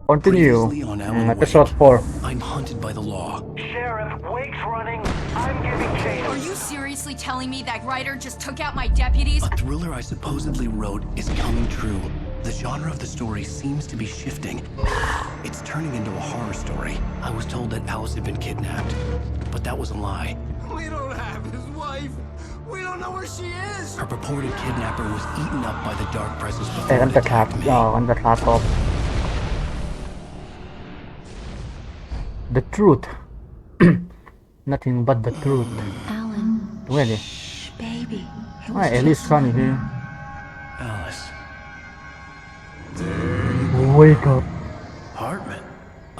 Continue. Previously on Alan Episode Wake, 4. I'm hunted by the law. Sheriff, Wake's running. I'm giving chase. Are you seriously telling me that writer just took out my deputies? A thriller I supposedly wrote is coming true. The genre of the story seems to be shifting. It's turning into a horror story. I was told that Alice had been kidnapped, but that was a lie. We don't have his wife. We don't know where she is. Her purported kidnapper was eaten up by the dark presence แต่ before กัน it จะขาด attacked me. กันจะขาดตอบ The truth nothing but the truth Alan, ตรงไหนดิ baby. ไม่เอลิสคอนอีกที Alice. Wake up Hartman.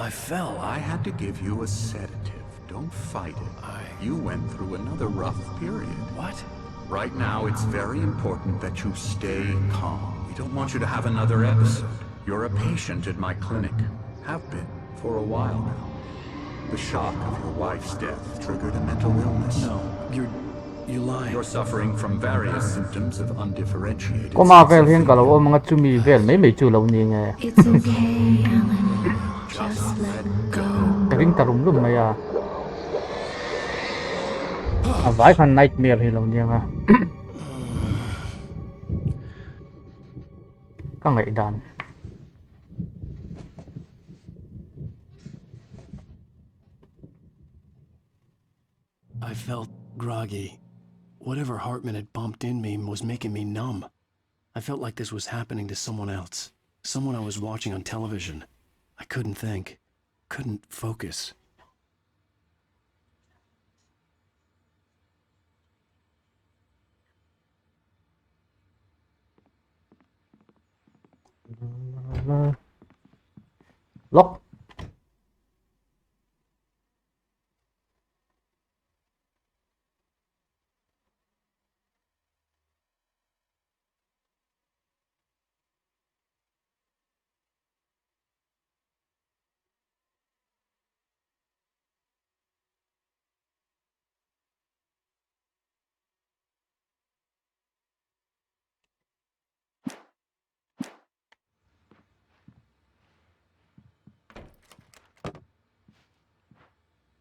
I fell. I had to give you a sedative. Don't fight it. You went through another rough period. What? Right now, it's very important that you stay calm. We don't want you to have another episode. You're a patient at my clinic. Have been for a while now. The shock of your wife's death triggered a mental illness. No, you're lying. You're suffering from various symptoms of undifferentiated ก็มาเวลเฮียงกับเราว่ามันก็จะมีเวลไม่จู่เรานี่ไง It's okay, Alan. Just let go. แต่ริ่งตะลุมรุ่มมายาไว้พันไนท์เมียร์ให้เราเนี่ยฮะ ก็ไงดัน I felt groggy. Whatever Hartman had bumped in me was making me numb. I felt like this was happening to someone else. Someone I was watching on television. I couldn't think. Couldn't focus. Lock.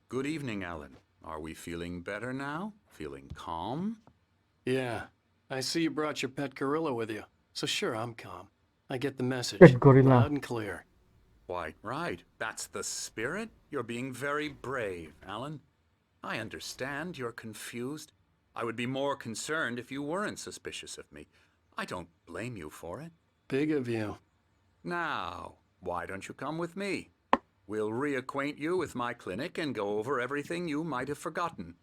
Good evening, Alan. Are we feeling better now? Feeling calm? Yeah. I see you brought your pet gorilla with you. So sure, I'm calm. I get the message. Pet gorilla. Loud and clear. Quite right. That's the spirit. You're being very brave, Alan. I understand you're confused. I would be more concerned if you weren't suspicious of me. I don't blame you for it. Big of you. Now, why don't you come with me? We'll reacquaint you with my clinic and go over everything you might have forgotten.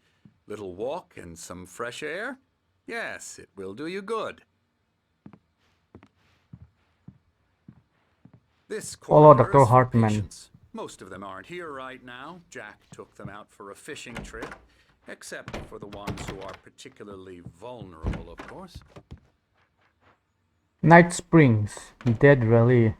Little walk and some fresh air? Yes, it will do you good. This Follow corner Dr. is for Hartman. patients. Most of them aren't here right now. Jack took them out for a fishing trip, except for the ones who are particularly vulnerable, of course. Night Springs Dead Rally.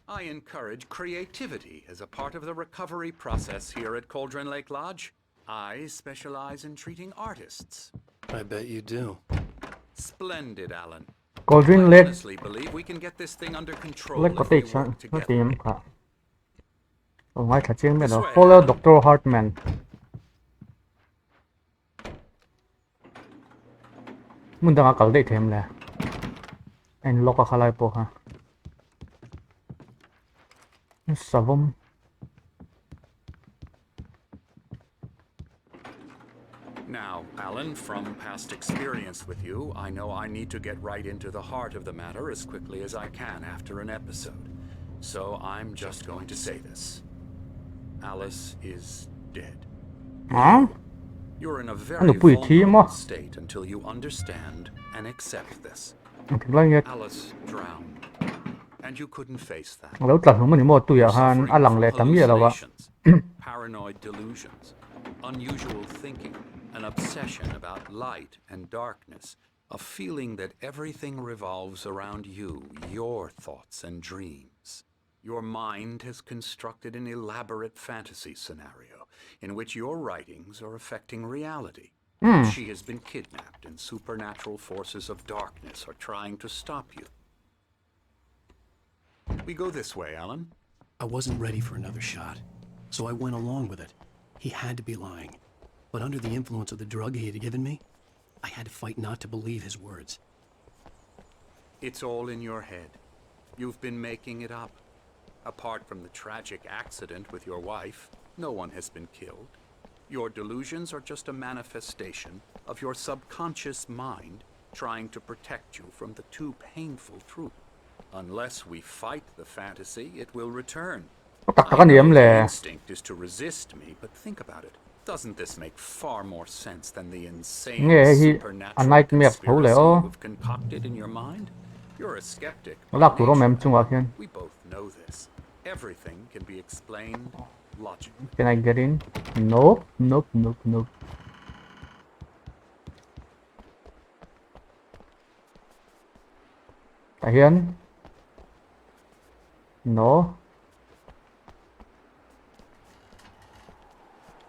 I encourage creativity as a part of the recovery process here at Cauldron Lake Lodge. I specialize in treating artists. I bet you do. Splendid, Alan. Cauldron I Lake honestly believe we can get this thing under control เล็กก็ if ติ we ดใช่ work ก็ together. ตีมค่ะเอาไว้ถัดเชียงไม่หรอ Follow Dr. Hartman มึงต้องเอาได้เทมเลยไอ้ล็อกกับอะไรพวกฮะสวม Now, Alan, from past experience with you, I know I need to get right into the heart of the matter as quickly as I can after an episode. So I'm just going to say this. Alice is dead. อ๋อ You're in a very Ano po iti mo? vulnerable state until you understand and accept this. ถึงไรเงี้ย Alice drowned, and you couldn't face that. แล้วตัดหัวมันนี่หมดตัวอย่างฮัน Suffering อันหลัง from เลยทำเงี้ยแล้ววะ hallucinations, paranoid delusions, unusual thinking, an obsession about light and darkness, a feeling that everything revolves around you, your thoughts and dreams. Your mind has constructed an elaborate fantasy scenario in which your writings are affecting reality. She has been kidnapped, and supernatural forces of darkness are trying to stop you. We go this way, Alan. I wasn't ready for another shot, so I went along with it. He had to be lying. But under the influence of the drug he had given me, I had to fight not to believe his words. It's all in your head. You've been making it up. Apart from the tragic accident with your wife, no one has been killed. Your delusions are just a manifestation of your subconscious mind trying to protect you from the too painful truth. Unless we fight the fantasy, it will return. ตักตะกันเหนียมแหละ The instinct is to resist me, but think about it. Doesn't this make far more sense than the insane supernatural conspiracy you've concocted in your mind? You're a skeptic. ลักตัวเราแม่มจังหวะเฮียน We both know this. Everything can be explained logically. Can I get in? Nope, nope, nope, nope. Tại Hiến? No.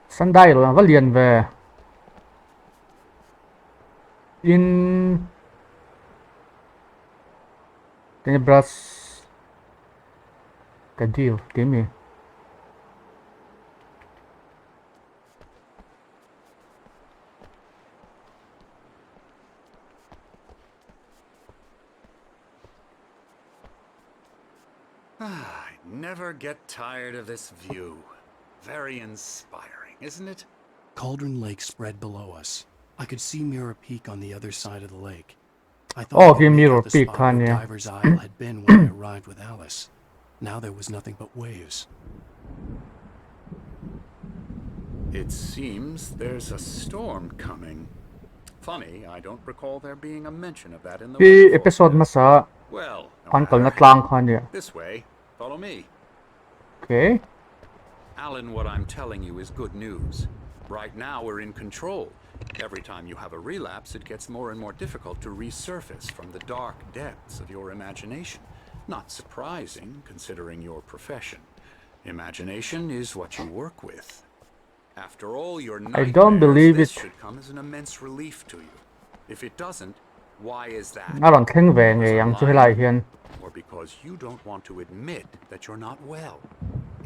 Sân đây rồi vẫn liền về. In Tenebras. Cái deal, tìm gì? I never get tired of this view. Very inspiring, isn't it? Cauldron Lake spread below us. I could see Mirror Peak on the other side of the lake. I Oh, thought okay, I'd make Mirror out the Peak, spot where yeah. Diver's Isle had been when I arrived with Alice. Now there was nothing but waves. It seems there's a storm coming. Funny, I don't recall there being a mention of that in the ที่ weather เอพิโซด forecast. มาซะ Well, no อันก่อน matter. นัดกลางคันเนี่ย This way. Follow me. Okay. Alan, what I'm telling you is good news. Right now we're in control. Every time you have a relapse, it gets more and more difficult to resurface from the dark depths of your imagination. Not surprising, considering your profession. Imagination is what you work with. After all, your don't believe nightmares, this it. should come as an immense relief to you. If it doesn't, why is that? น่าหลอนแข้งแหวงไงยังช่วยไล่เฮียน Or because you don't want to admit that you're not well.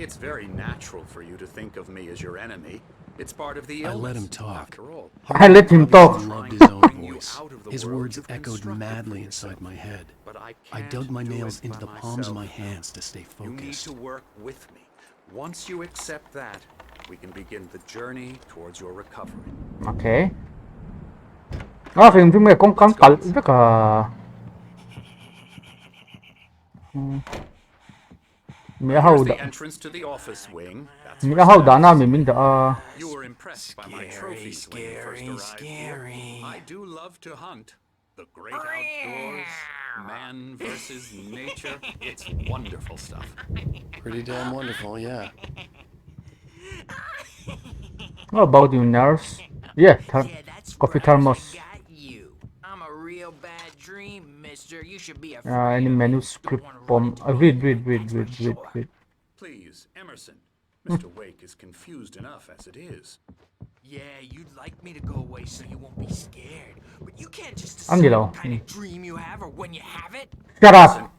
It's very natural for you to think of me as your enemy. It's part of the I illness, let him talk. after all. I let him talk. He loved his own voice. His words echoed madly inside my head. But I can't dug my do nails it into by the palms of myself. my hands to stay You need focused. to work with me. Once you accept that, we can begin the journey towards your recovery. Okay. Phim này cũng cắn cắn rất là Mỹ Here's hậu the đã entrance to the office wing. That's Mỹ for hậu đã staff. nào mình đã You were impressed by my trophies when you first arrived here. I do love to hunt. The great outdoors, man versus nature. It's wonderful stuff. Pretty damn wonderful, yeah. What about you, nurse? Yeah, That's coffee right, thermos. I got you. I'm a real bad dream, mister. You should be afraid Any of me. manuscript Don't wanna run bomb. into me. Read. Please, Emerson. Mr. Wake is confused enough as it is. Yeah, you'd like me to go away so you won't be scared. But you can't just decide Angelo. what kind of dream you have or when you have it. Shut up.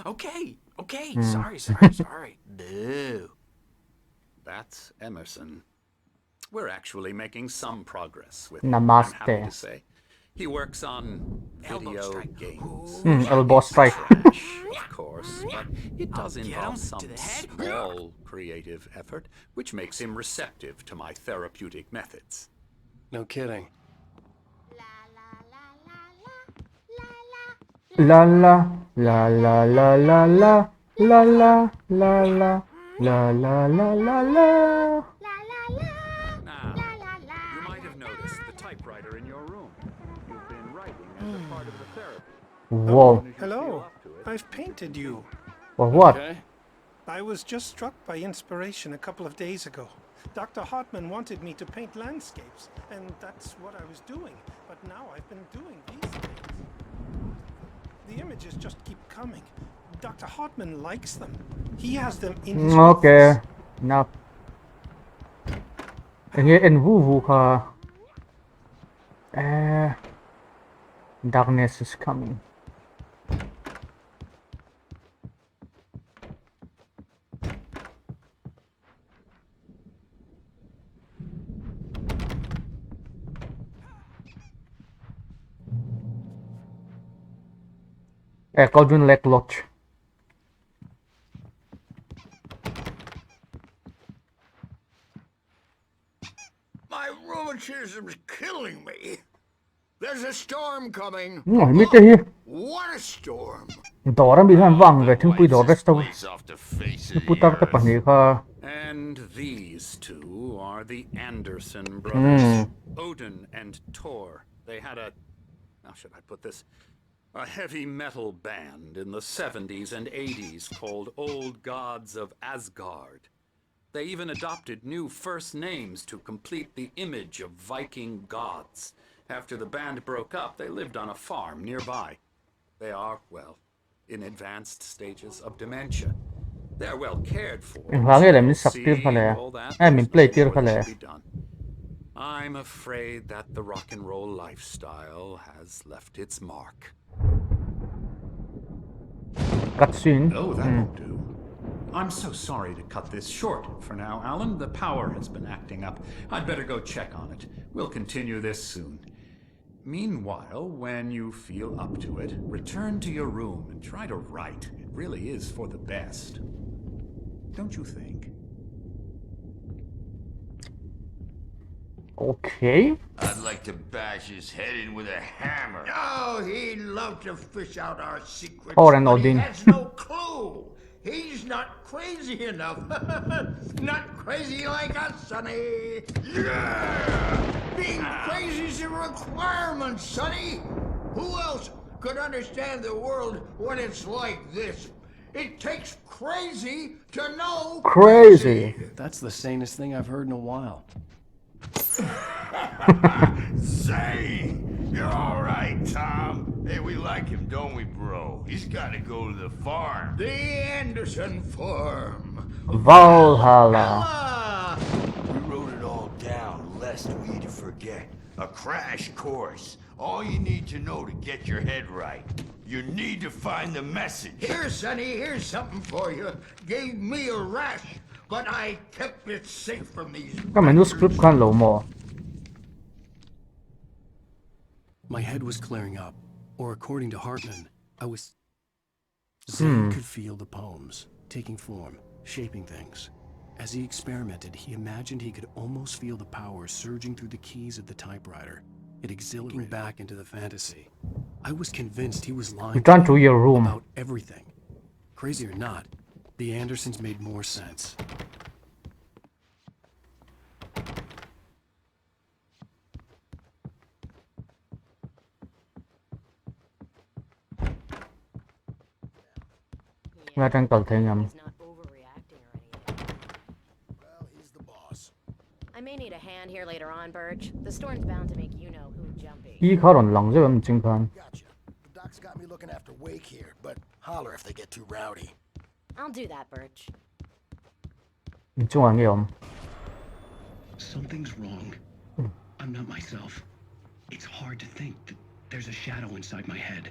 Okay. Hmm. Sorry. Boo. That's Emerson. We're actually making some progress with Namaste. I'm happy to say. He works on Elbow video strike. games. Elbow strike. Trash, of course, but it does I'll get involve him some to the head. small creative effort, which makes him receptive to my therapeutic methods. No kidding. La la la la la la la la la la la la la la la la. Now, you might have noticed the typewriter in your room. You've been writing as a part of the therapy. Whoa. Hello. I've painted you. For what? Okay. I was just struck by inspiration a couple of days ago. Dr. Hartman wanted me to paint landscapes, and that's what I was doing. But now I've been doing these things. The images just keep coming. Dr. Hartman likes them. He has them in his Okay. office. Enough. Nghe en vu vu kha. Darkness is coming. Câu dun lek lodge. My rheumatism's killing me. There's a storm coming. Mitte hi What a storm! dora bi han wang ve thing pui dor rest to Place off the face of the putar ta earth. pani kha And these two are the Anderson brothers, Odin and Thor. They had how should I put this? A heavy metal band in the 70s and 80s called Old Gods of Asgard. They even adopted new first names to complete the image of Viking gods. After the band broke up, they lived on a farm nearby. They are, well, in advanced stages of dementia. They're well cared for. min sak tir Seeing khale all that, min there's play no tir more that khale can be done. I'm afraid that the rock and roll lifestyle has left its mark. cutscene. Oh, that won't do. I'm so sorry to cut this short for now, Alan. The power has been acting up. I'd better go check on it. We'll continue this soon. Meanwhile, when you feel up to it, return to your room and try to write. It really is for the best. Don't you think? Okay. I'd like to bash his head in with a hammer. Oh, he'd love to fish out our secrets, Thor and but he Odin. has no clue. He's not crazy enough. Not crazy like us, Sonny. Yeah! Being crazy's a requirement, Sonny. Who else could understand the world when it's like this? It takes crazy to know Crazy. That's the sanest thing I've heard in a while. Say, you're all right, Tom. Hey, we like him, don't we, bro? He's got to go to the farm. The Anderson farm. Valhalla. We wrote it all down, lest we forget. A crash course. All you need to know to get your head right. You need to find the message. Here, Sonny, here's something for you. Gave me a rash, but I kept it safe from these. Cái menu script khan lo mo. My head was clearing up, or according to Hartman, I was... Zane could feel the poems, taking form, shaping things. As he experimented, he imagined he could almost feel the power surging through the keys of the typewriter. It exhilarated back into the fantasy. I was convinced he was lying Return to your room. about everything. Crazy or not, the Andersons made more sense. Nga trang tol thế ngầm. He's not overreacting or anything. Well, he's the boss. I may need a hand here later on, Birch. The storm's bound to make you know who jumpy. Ý khá rộn lòng chứ em chừng khan. Gotcha. The doc's got me looking after Wake here, but holler if they get too rowdy. I'll do that, Birch. Chung à nghe ông. Something's wrong. I'm not myself. It's hard to think that there's a shadow inside my head.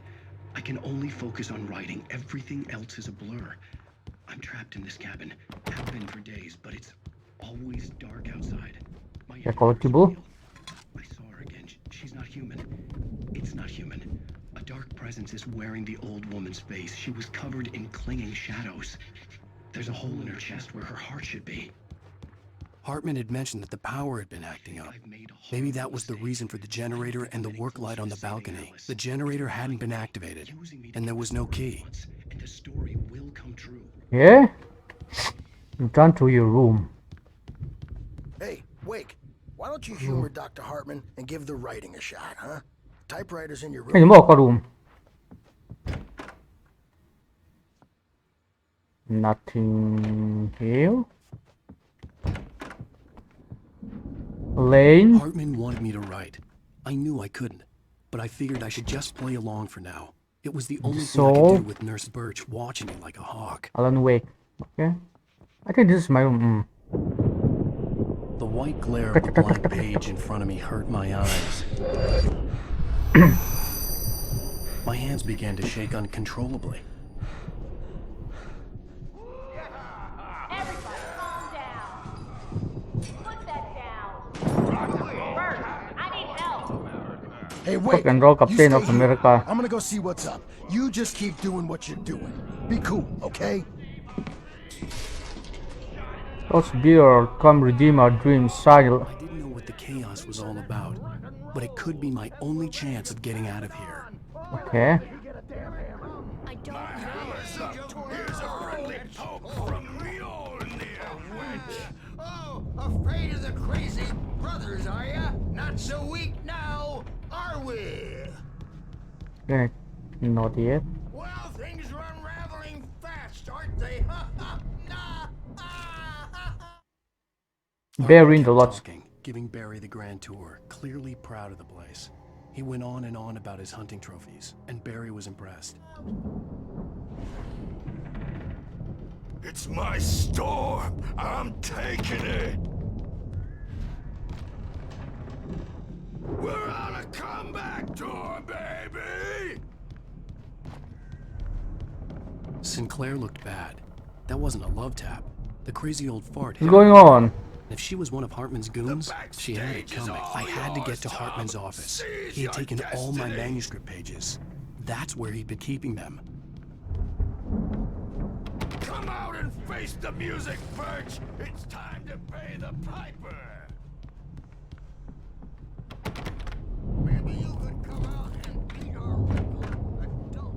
I can only focus on writing. Everything else is a blur. I'm trapped in this cabin. Have been for days, but it's always dark outside. My Yeah, collectible. I saw her again. She's not human. It's not human. A dark presence is wearing the old woman's face. She was covered in clinging shadows. There's a hole in her chest where her heart should be. Hartman had mentioned that the power had been acting up. Maybe that was the reason for the generator and the work light on the balcony. The generator hadn't been activated, and there was no key. And the story will come true. Yeah? Return to your room. Hey, Wake, why don't you humor Dr. Hartman and give the writing a shot, huh? Typewriter's in your Cái gì room. mà có room? Nothing here. Lane. Hartman wanted me to write. I knew I couldn't, but I figured I should just play along for now. It was the only thing I could do with Nurse Birch watching me like a hawk. Alan Wake. Okay. I think this is my room. The white glare of the blank page in front of me hurt my eyes. My hands began to shake uncontrollably. Everybody, calm down. Put that down. Bert, I need help. Hey, wait. Rock and roll You Captain stay of here. America. I'm gonna go see what's up. You just keep doing what you're doing. Be cool, okay? Let's beer, come redeem our dreams, child. I didn't know what the chaos was all about, but it could be my only chance of getting out of here. Okay. I don't know. Here's a friendly poke from Mjolnir, wench. Oh, afraid of the crazy brothers, are ya? Not so weak now, are we? Okay. Not yet. Well, things are unraveling fast, aren't they? Barry in the lots. Talking, giving Barry the grand tour, clearly proud of the place. He went on and on about his hunting trophies, and Barry was impressed. It's my storm. I'm taking it. We're on a comeback tour, baby. Sinclair looked bad. That wasn't a love tap. The crazy old fart. What's going on? If she was one of Hartman's goons, she had it coming. I had to get to Hartman's office. He had taken all my manuscript pages. That's where he'd been keeping them. Come out and face the music, Birch. It's time to pay the piper. Maybe you could come out and beat our record adult.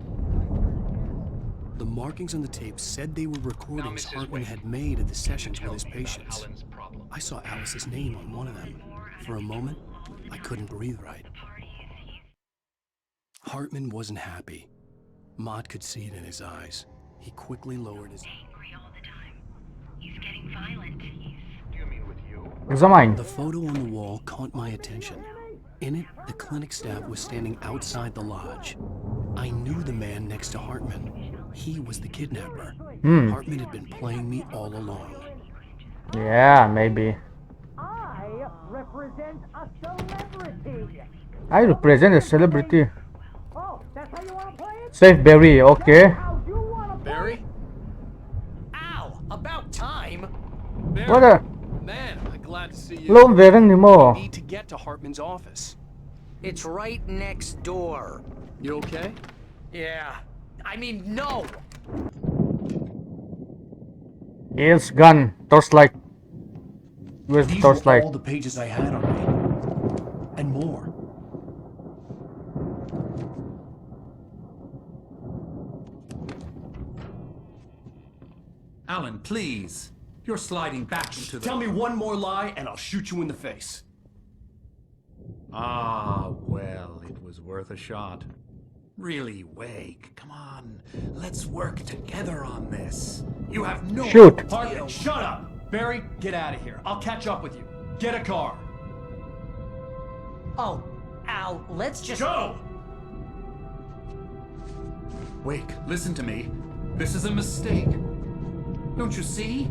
The markings on the tape said they were recordings Hartman had made at the sessions with his patients. I saw Alice's name on one of them. For a moment, I couldn't breathe right. Hartman wasn't happy. Mott could see it in his eyes. He quickly lowered his... Angry all the time. He's getting violent. Examine. The photo on the wall caught my attention. In it, the clinic staff was standing outside the lodge. I knew the man next to Hartman. He was the kidnapper. Hartman had been playing me all along. Yeah, maybe. I represent a celebrity. I represent a celebrity. Oh, that's how you want to play it? Save Barry, okay. How you want to play Barry? Ow! About time! Barry, What a... man, I'm glad to see you. Lone Veren ni mo. Need to get to Hartman's office. It's right next door. You okay? Yeah. I mean, no! It's gun. Torchlight. Where's the These were torchlight? all the pages I had on me. And more. Alan, please. You're sliding back into the... Tell me one more lie and I'll shoot you in the face. Ah, well, it was worth a shot. Really, Wake, come on. Let's work together on this. You have no... Shoot. Hartman, shut up! Barry, get out of here. I'll catch up with you. Get a car. Oh, Al, let's just... Go! Wake, listen to me. This is a mistake. Don't you see?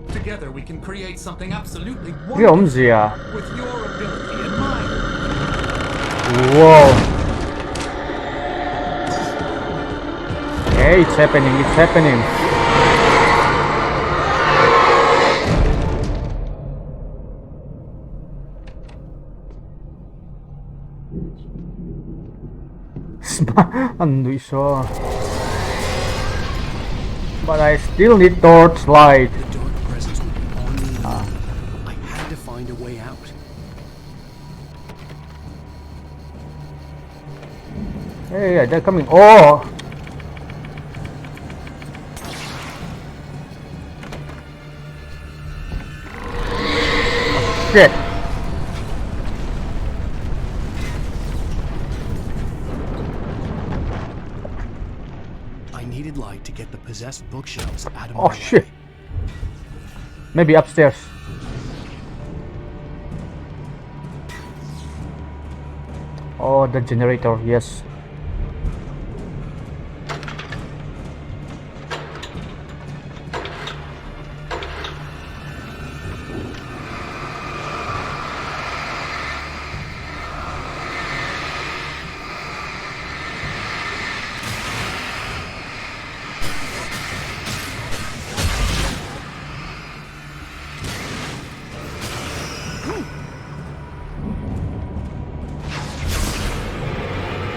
Together we can create something absolutely Film wonderful siya. with your ability and mine. Wow. Hey, it's happening, it's happening. Ano siya? But I still need torchlight. The dark presence would be on me. I had to find a way out. Hey, they're coming. Oh! Shit! I needed light to get the possessed bookshelves out of my Oh way. shit! Maybe upstairs. Oh, the generator, yes.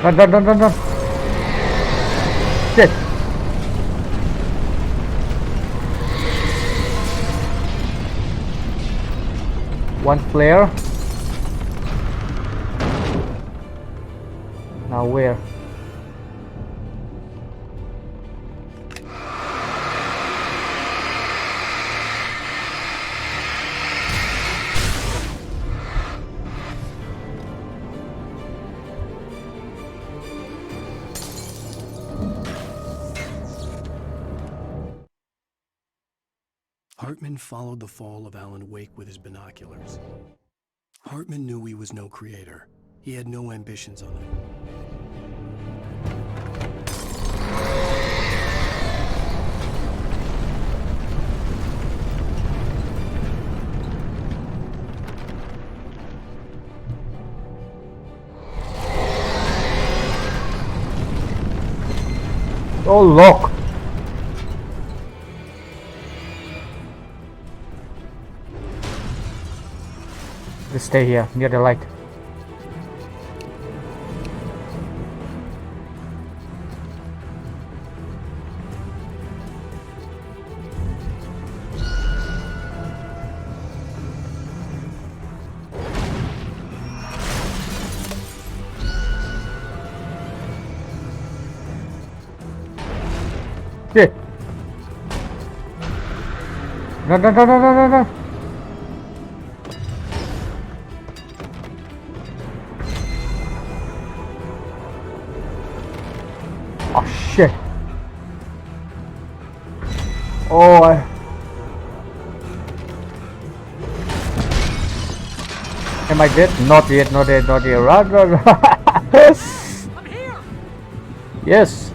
Run, run, run, run, run. Shit. One flare. Now where? Hartman followed the fall of Alan Wake with his binoculars. Hartman knew he was no creator. He had no ambitions on it. Oh, look. Just stay here near the light. Shit. Run, run, run, run, run, run, run. Oh shit. Oh, am I dead? Not yet, not yet, not yet. Run, run, run. I'm here. Yes.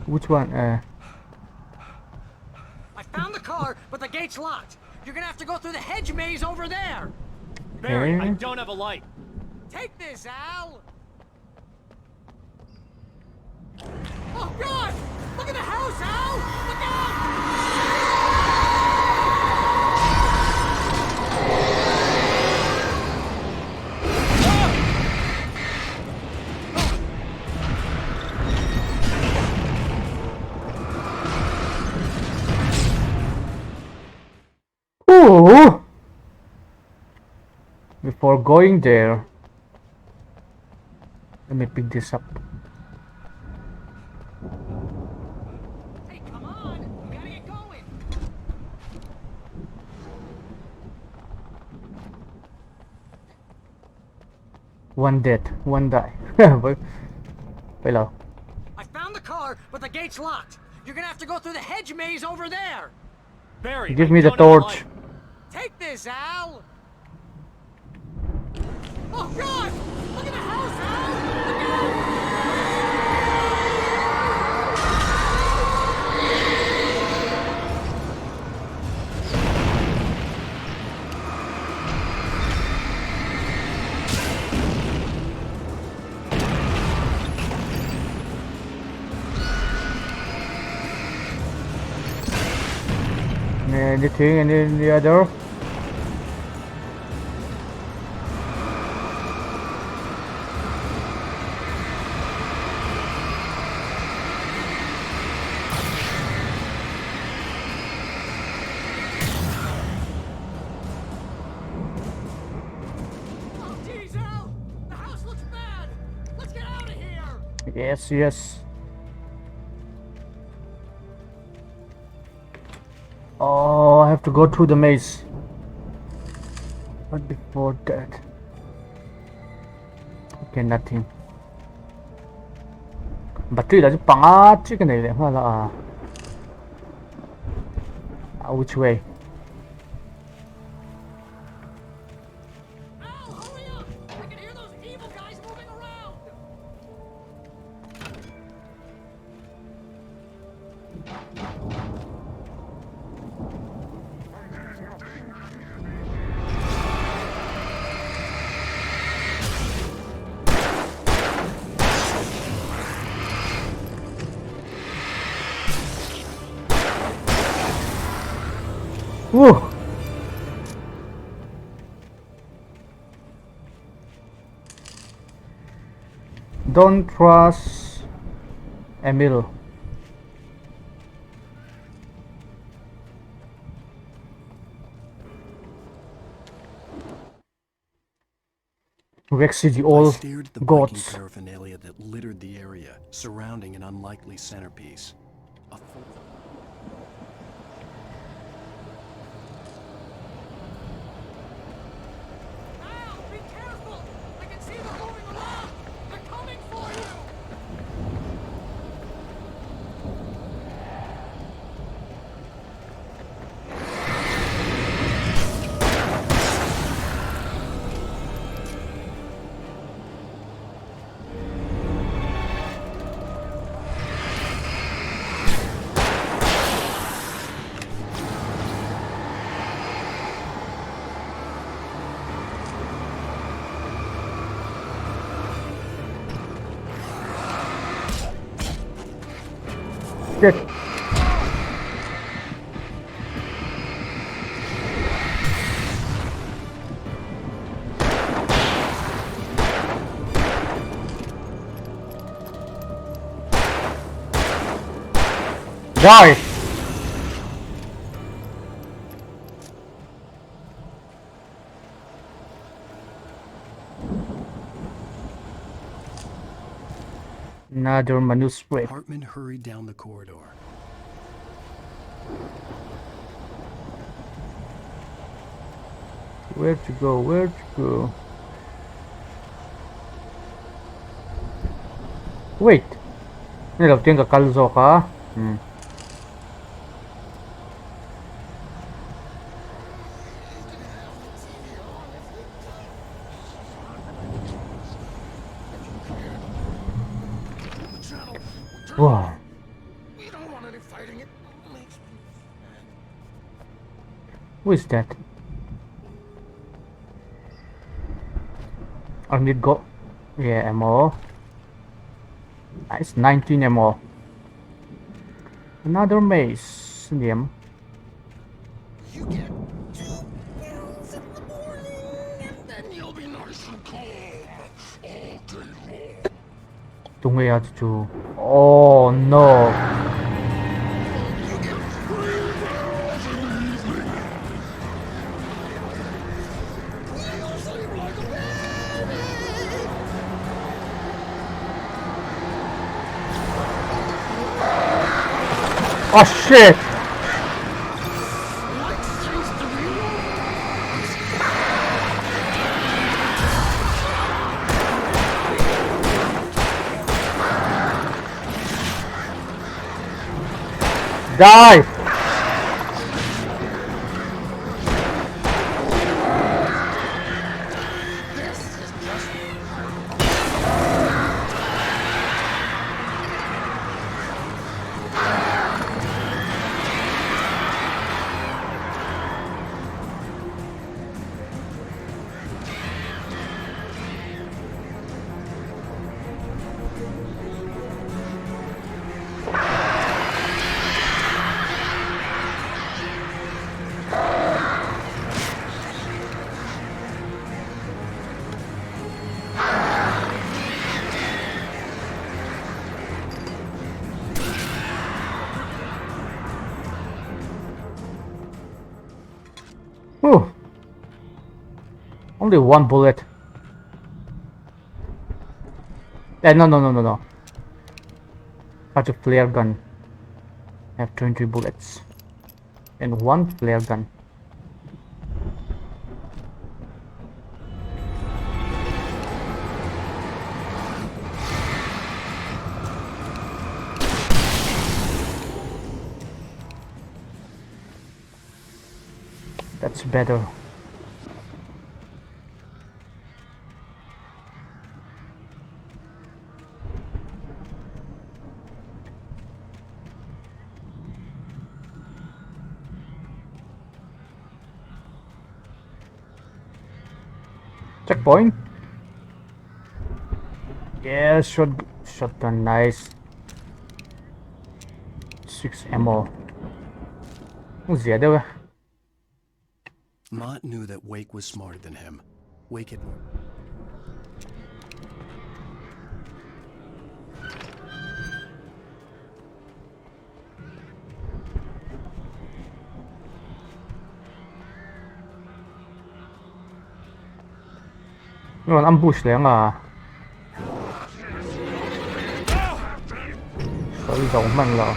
Which one? I found the car, but the gate's locked. You're gonna have to go through the hedge maze over there. Barry, I don't have a light. Take this, Al. Oh God! Look at the house, Al! Look out! ooh. Before going there, let me pick this up. Hey, come on! We gotta get going. One dead, one die. Hello. I found the car, but the gate's locked. You're gonna have to go through the hedge maze over there. Barry, Give me the torch. Take this, Al. Oh God! Look at the house, Al! Look out! Anything in the other? Oh, geez, Al! The house looks bad. Let's get out of here. Yes, yes. Oh, I have to go through the maze. But before that, okay, nothing. Battery là chứ bắn chứ cái này lại hoa là which way? Al, hurry up! I can hear those evil guys moving around. Woo. Don't trust Emil. Rex the I old stared at the biking gods. paraphernalia that littered the area, surrounding an unlikely centerpiece. A full Al, be careful! I can see them moving around! They're coming for you! Shit. Die. Another manuscript. Hartman hurried down the corridor. Where to go? Where to go? Wait. Ini daw yung kakalso ka. Wow. We don't want any fighting. It makes me Who is that? I need go. Yeah, ammo. It's 19 ammo. Another mace. Diam. You get 2 pills in the morning, and then you'll be nice and calm all day long. Tunggu ya cucu. Oh no. You get 3 pills in the evening. You'll sleep like a baby. Oh shit. Die. Whew. Only 1 bullet. No. Such a flare gun. I have 20 bullets. And 1 flare gun. That's better. Checkpoint. Yeah, shotgun, nice. 6 ammo. ज़्यादा हुआ. Mott knew that Wake was smarter than him. Wake had... Nó ambush liền à. Có đi giống mình rồi.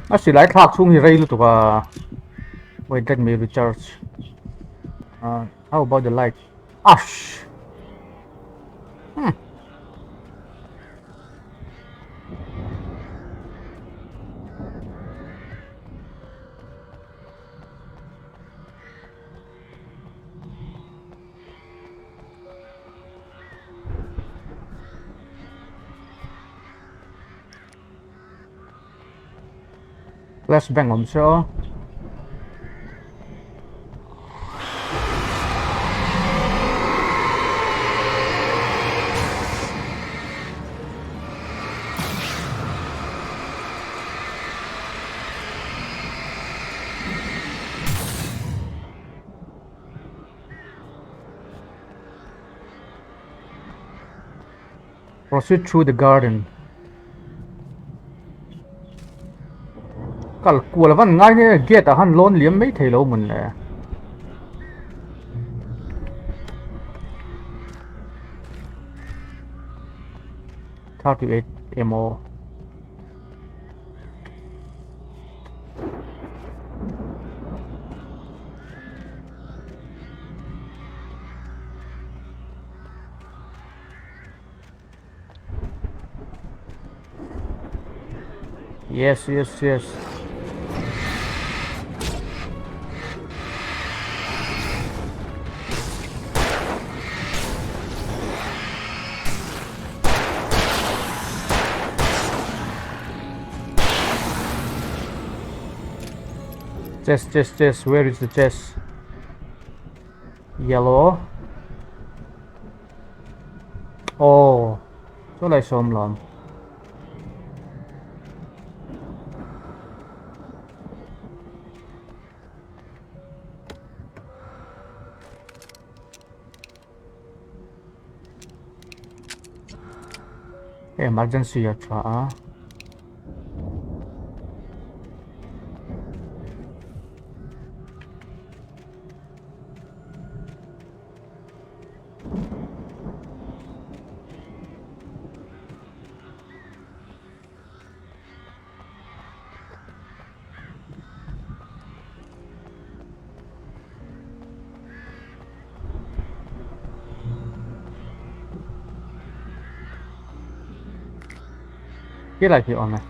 Mặc chỉ lại thạc xuống thì rây luôn tụi bà. Wait, let me recharge. How about the light? Ash. Flashbang om sao? Proceed through the garden. Cả của là văn ngay nhé, ghét à hắn lon liếm mấy thầy lâu mình nè. How to eat ammo. Yes, yes, yes. Chest. Where is the chest? Yellow. Oh, chỗ này xôm lắm. Emergency acha. Cái này thì on này.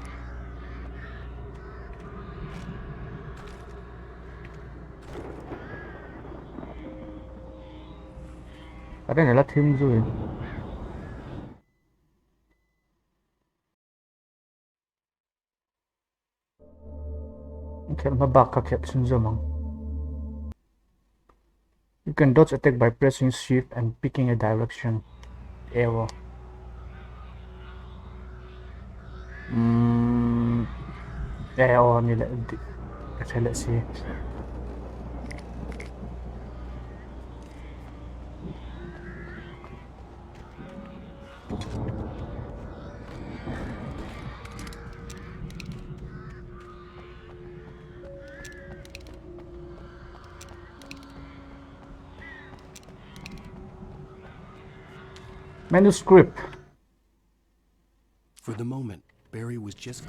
Ở đây là thêm rồi. Kẹt mà bạc cả kẹt xin rồi mong. You can dodge attack by pressing shift and picking a direction. Arrow. Arrow nila. Okay, let's see. Manuscript. For the moment, Barry was just...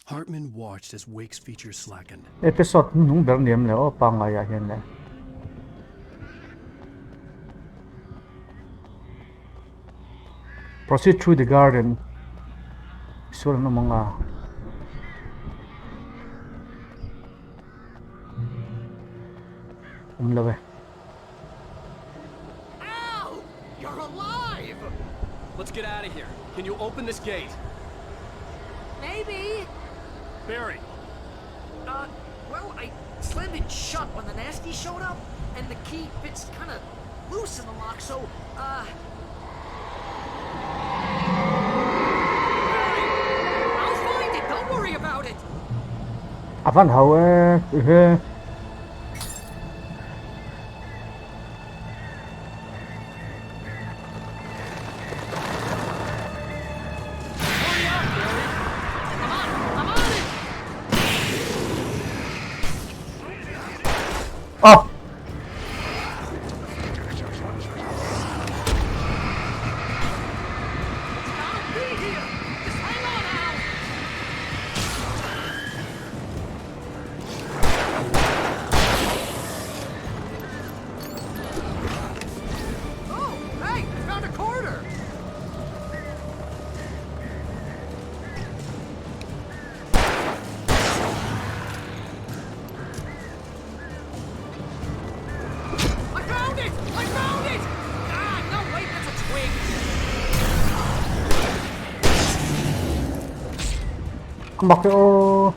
Hartman watched as Wake's features slackened. Episode nung berniam le o pangaya hian le. Proceed through the garden. Sura no mga. Umlawe. Ow! You're alive! Let's get out of here. Can you open this gate? Maybe. Barry. Well, I slammed it shut when the nasty showed up, and the key fits kind of loose in the lock, so, I'll find it. Don't worry about it. Van houden. Oh! Come back to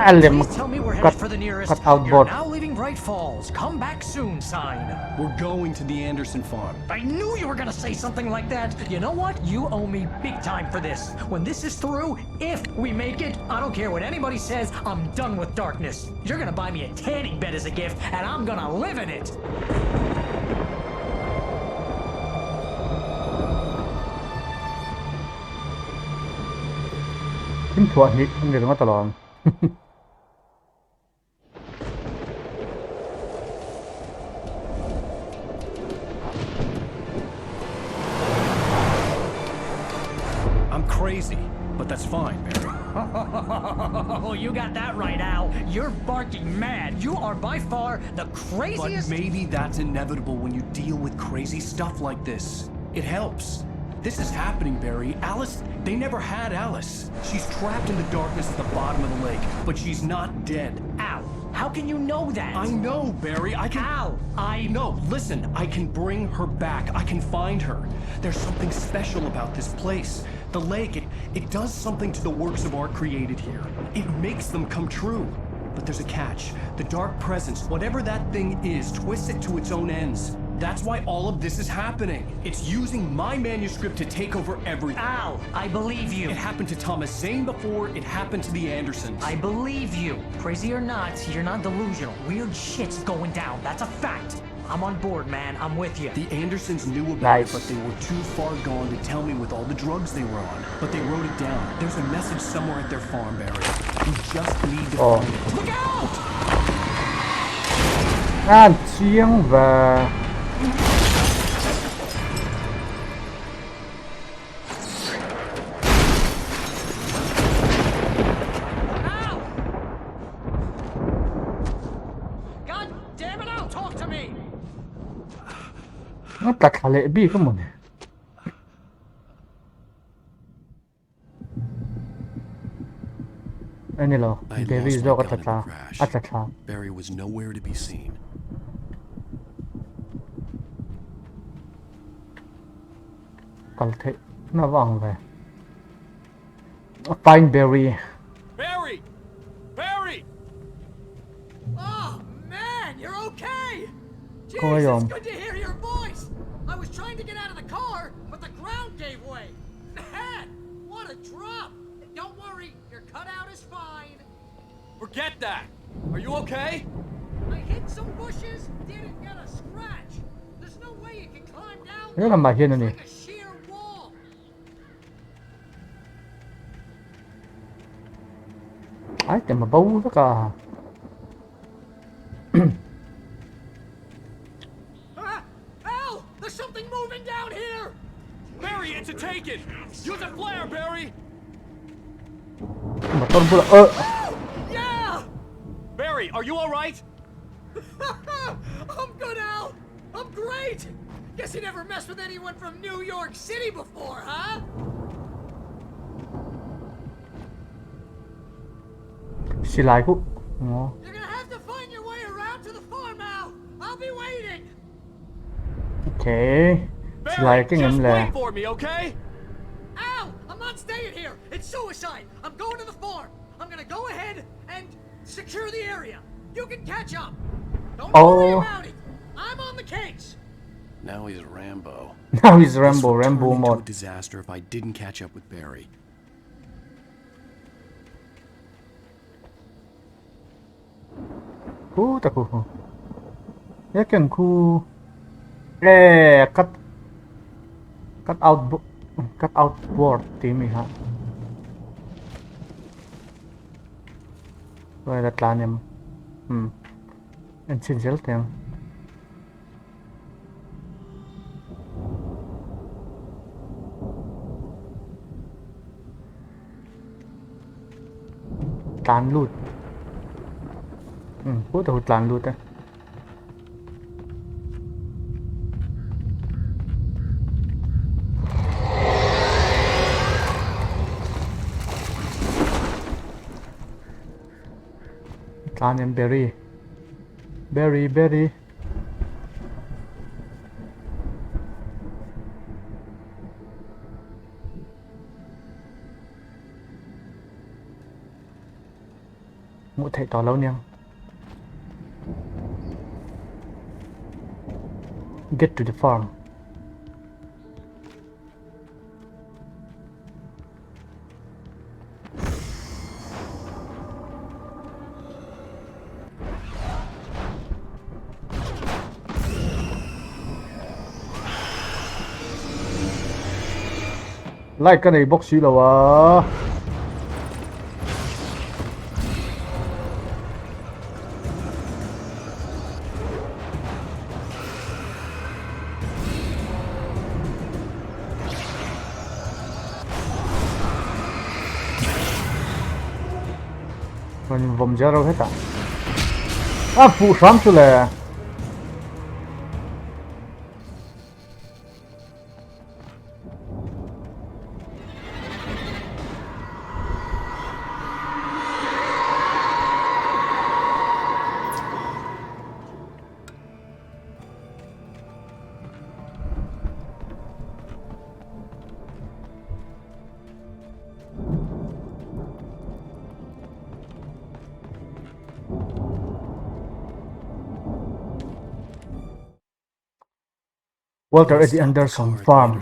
Please tell me we're headed for the nearest cut out "You're board. now leaving Bright Falls. Come back soon" sign. We're going to the Anderson farm. I knew you were gonna say something like that. You know what? You owe me big time for this. When this is through, if we make it, I don't care what anybody says, I'm done with darkness. You're gonna buy me a tanning bed as a gift, and I'm gonna live in it. Chính thuận thì không được nó tỏ I'm crazy, but that's fine, Barry. Oh, you got that right, Al. You're barking mad. You are by far the craziest. But maybe that's inevitable when you deal with crazy stuff like this. It helps. This is happening, Barry. Alice, they never had Alice. She's trapped in the darkness at the bottom of the lake, but she's not dead. Al, how can you know that? I know, Barry. I can... Al, No, listen. I can bring her back. I can find her. There's something special about this place. The lake, it does something to the works of art created here. It makes them come true. But there's a catch. The dark presence, whatever that thing is, twists it to its own ends. That's why all of this is happening. It's using my manuscript to take over everything. Al, I believe you. It happened to Thomas Zane before, it happened to the Andersons. I believe you. Crazy or not, you're not delusional. Weird shit's going down. That's a fact. I'm on board, man. I'm with you. The Andersons knew about it, but they were too far gone to tell me with all the drugs they were on. But they wrote it down. There's a message somewhere at their farm, Barry. You just need to find it. Look out! Chiếng và nó tạch hả lệ bi không mình anh này lo cái vì do cái tạch ra Barry was nowhere to be seen. còn thế nó vòng về find Barry. Barry! Barry! Oh, man, you're okay! Coi Jesus, rồi. good to hear your voice! I was trying to get out of the car, but the ground gave way. Man, what a drop! Don't worry, your cutout is fine. Forget that! Are you okay? I hit some bushes, didn't get a scratch. There's no way you can climb down. Thế là mà hiên rồi nè. Like a sheer wall. Ấyแต่mà bấu rất là Al, there's something moving down here. Barry, it's a take-it! Use a flare, Barry! mà con vừa Yeah! Barry, are you alright? I'm good, Al. I'm great. Guess you never messed with anyone from New York City before, huh? Xì lại cũng. You're gonna have to find your way around to the farm, Al. I'll be waiting. Okay. Xì lại cái ngầm là. For me, okay? Al, I'm not staying here. It's suicide. I'm going to the farm. I'm gonna go ahead and secure the area. You can catch up. Don't worry about it. I'm on the case. Now he's Rambo. Now he's Rambo, This would Rambo turn into a mode. disaster if I didn't catch up with Barry. Ta khu. Yakin khu. Cut out board timi ha. Rồi đặt là nhầm. Anh xin giấy tiền. Tán lụt. Bố tao tán lụt á. Tán em Berry. Berry. Một thầy tỏ lâu niang. Get to the farm. Lại cái này bốc xí đâu à. Mình vòng ra đâu hết à. Phụ sắm cho là. Walter at the Anderson farm.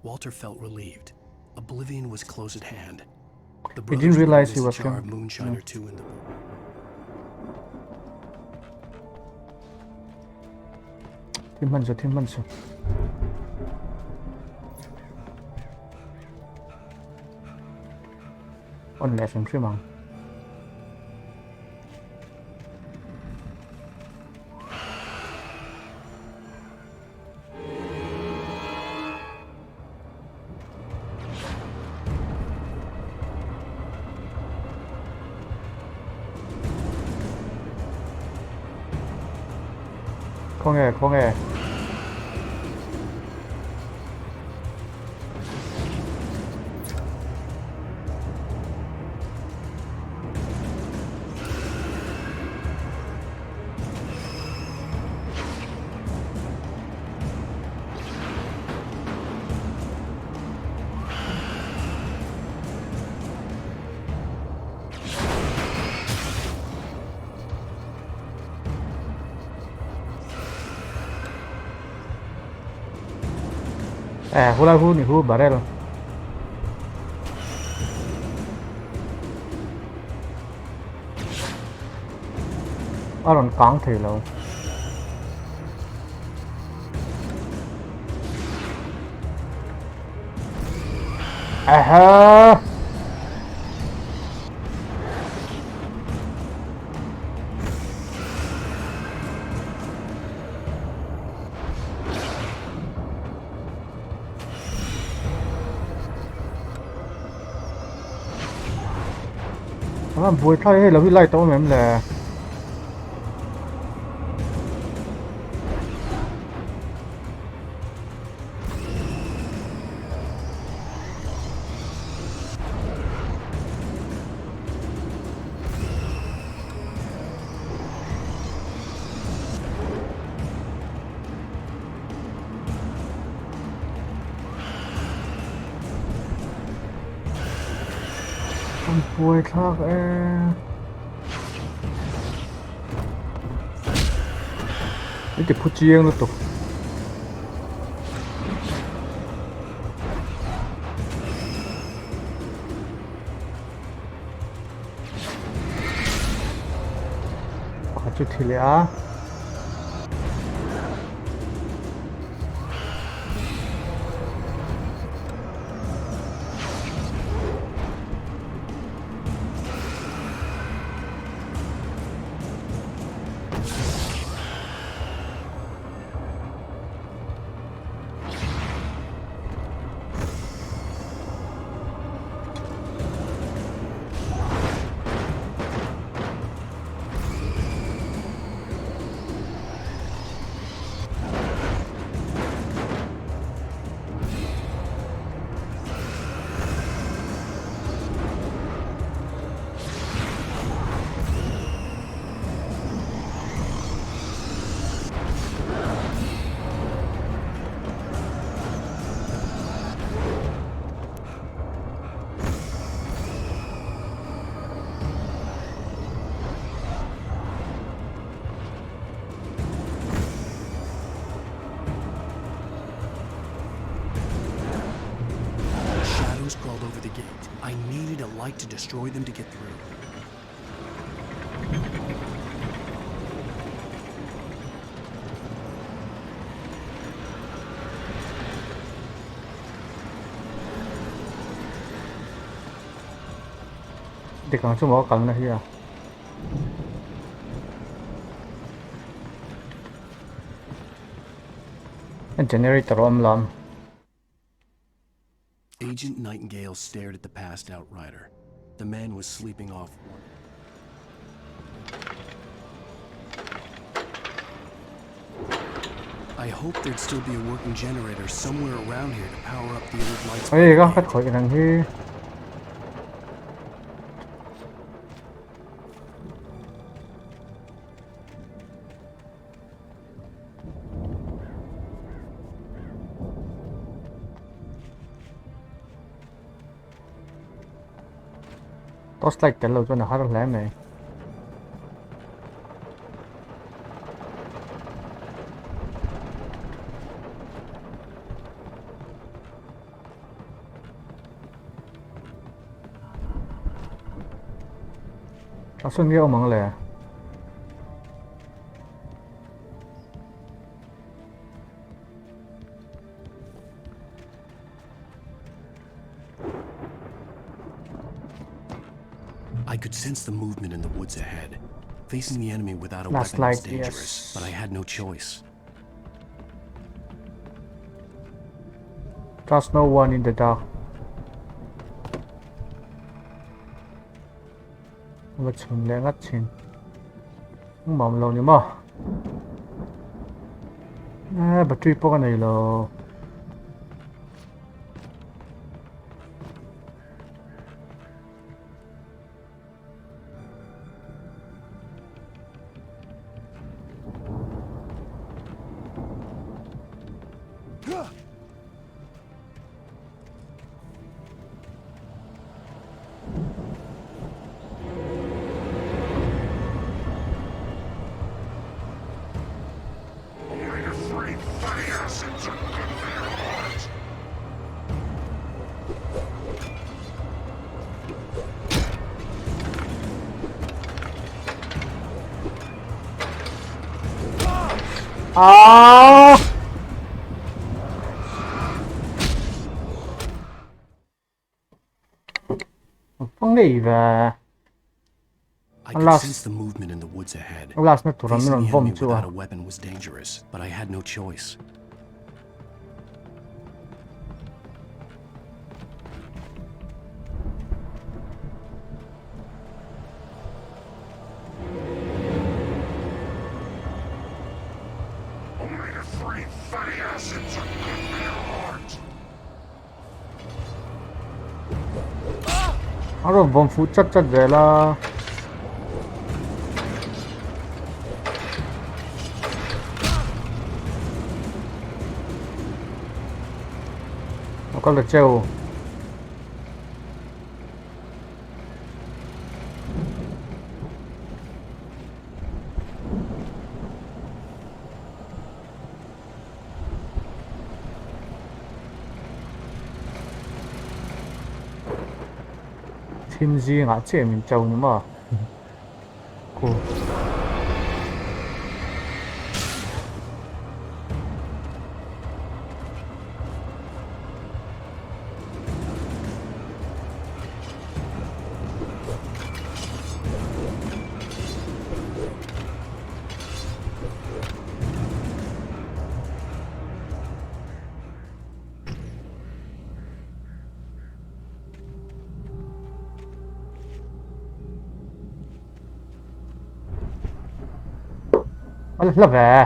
Walter felt relieved. Oblivion was close at hand. He didn't realize he was going. Moonshine or two in the Team Manso. On left him mang. Có nghe. Hula hoop ni hoop barrel. Aron căng thì lâu. Aha. Buổi thay là huy lại tao mềm là Ôi thác e. Cái phút chiêng nó tục. Chút thì lẽ. Crawled over the gate. I needed a light to destroy them to get through. Để còn số mỏ cận này à. Generator om làm. Agent Nightingale stared at the passed out rider. The man was sleeping off one. I hoped there'd still be a working generator somewhere around here to power up the old lights. Ê, có cách khỏi cái thằng kia. Toss like cái lâu cho nó hát được lẽ mày. Nó xuân nghe ông mong lẽ. I could sense the movement in the woods ahead. Facing the enemy without a weapon was dangerous, but I had no choice. Trust no one in the dark. Vật chừng lẽ ngắt chừng. Không mỏng lâu nữa mà. Bật truy po cái này là. À. Phong nghỉ và Last the movement in the woods ahead. Last nó tụi nó vòng chưa? Without a weapon was dangerous, but I had no choice. Nó rồi vòng phụ chất chất về là nó có lượt treo Team Z ngã chế mình trâu nữa mà. Cool. Là về.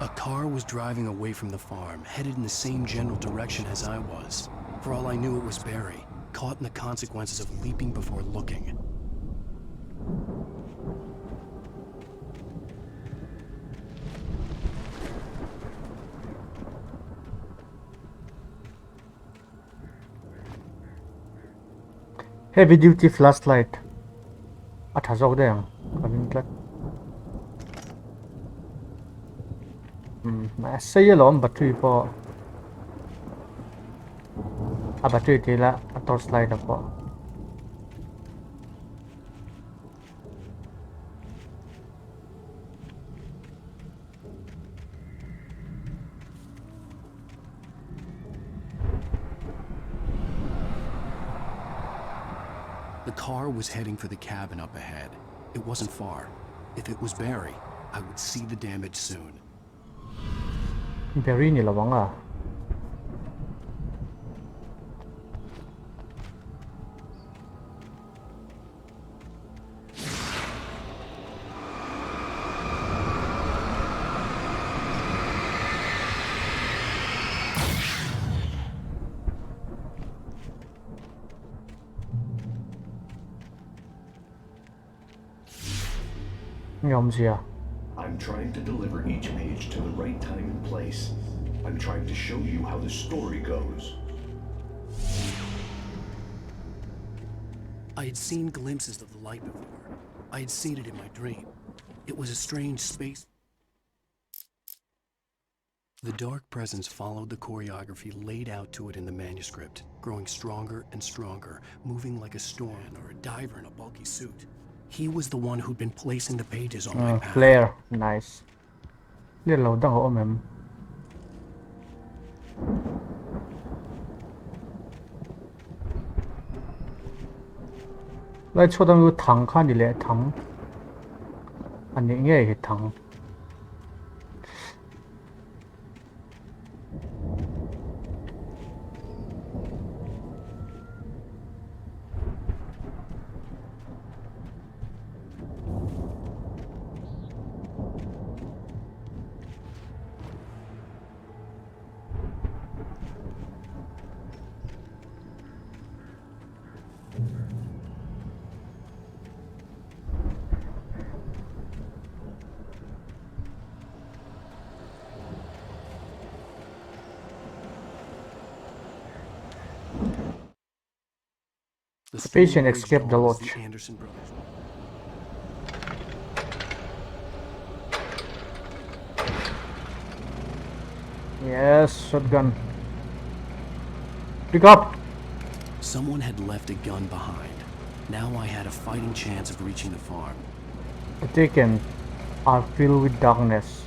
A car was driving away from the farm, headed in the same general direction as I was. For all I knew, it was Barry, caught in the consequences of leaping before looking. Heavy duty flashlight. Thả dầu đây à? Mà xây lỏm battery po. Battery thì là torchlight po. The car was heading for the cabin up ahead. It wasn't far. If it was Barry, I would see the damage soon. Barry ni lawang à? I'm trying to deliver each page to the right time and place. I'm trying to show you how the story goes. I had seen glimpses of the light before. I had seen it in my dream. It was a strange space. The dark presence followed the choreography laid out to it in the manuscript, growing stronger and stronger, moving like a storm or a diver in a bulky suit. He was the one who'd been placing the pages on my path. Flare, nice. Liên lâu đang ôm em. Lại cho tao cái thằng khác đi lẹ thằng. Anh ấy nghe cái thằng. The patient escaped the lodge. Yes, shotgun. Pick up! Someone had left a gun behind. Now I had a fighting chance of reaching the farm. The taken are filled with darkness.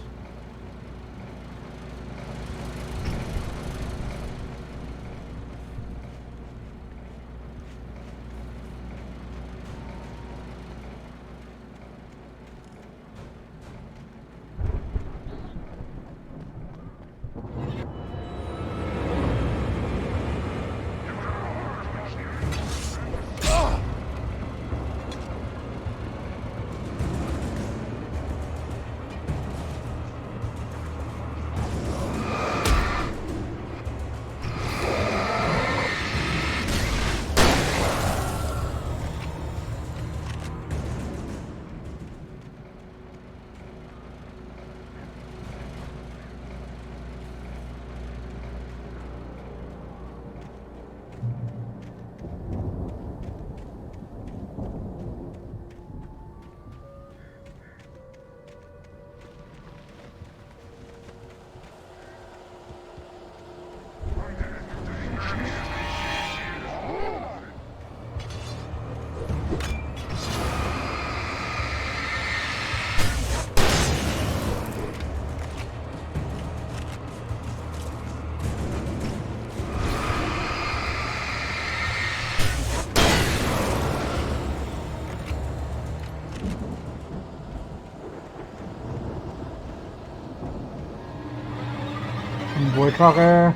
avoid truck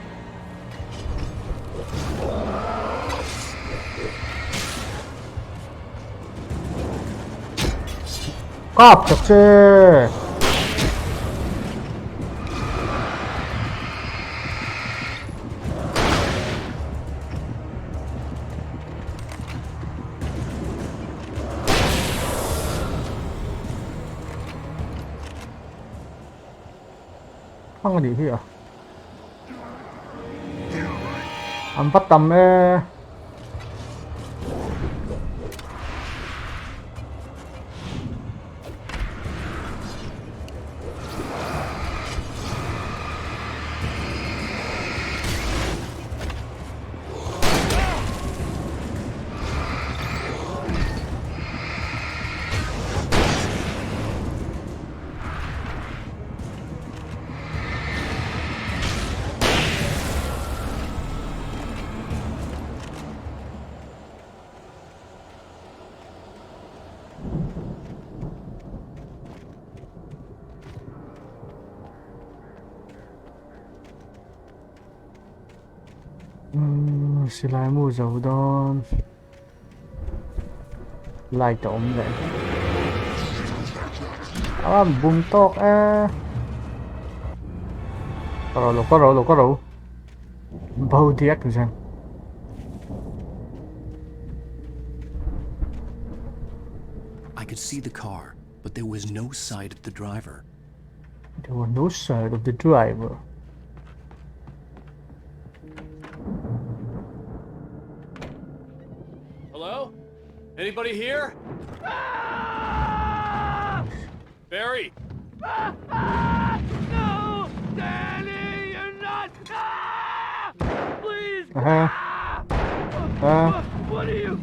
깝쳤지. 한건 이히야. 안 봤다며. Sila mu dầu đón lại trộm vậy bùng tóc có rượu bầu thiệt rồi. I could see the car, but there was no sight of the driver. There was no sight of the driver. Hello? Anybody here? Barry! No! Danny, you're not! Please! What are you?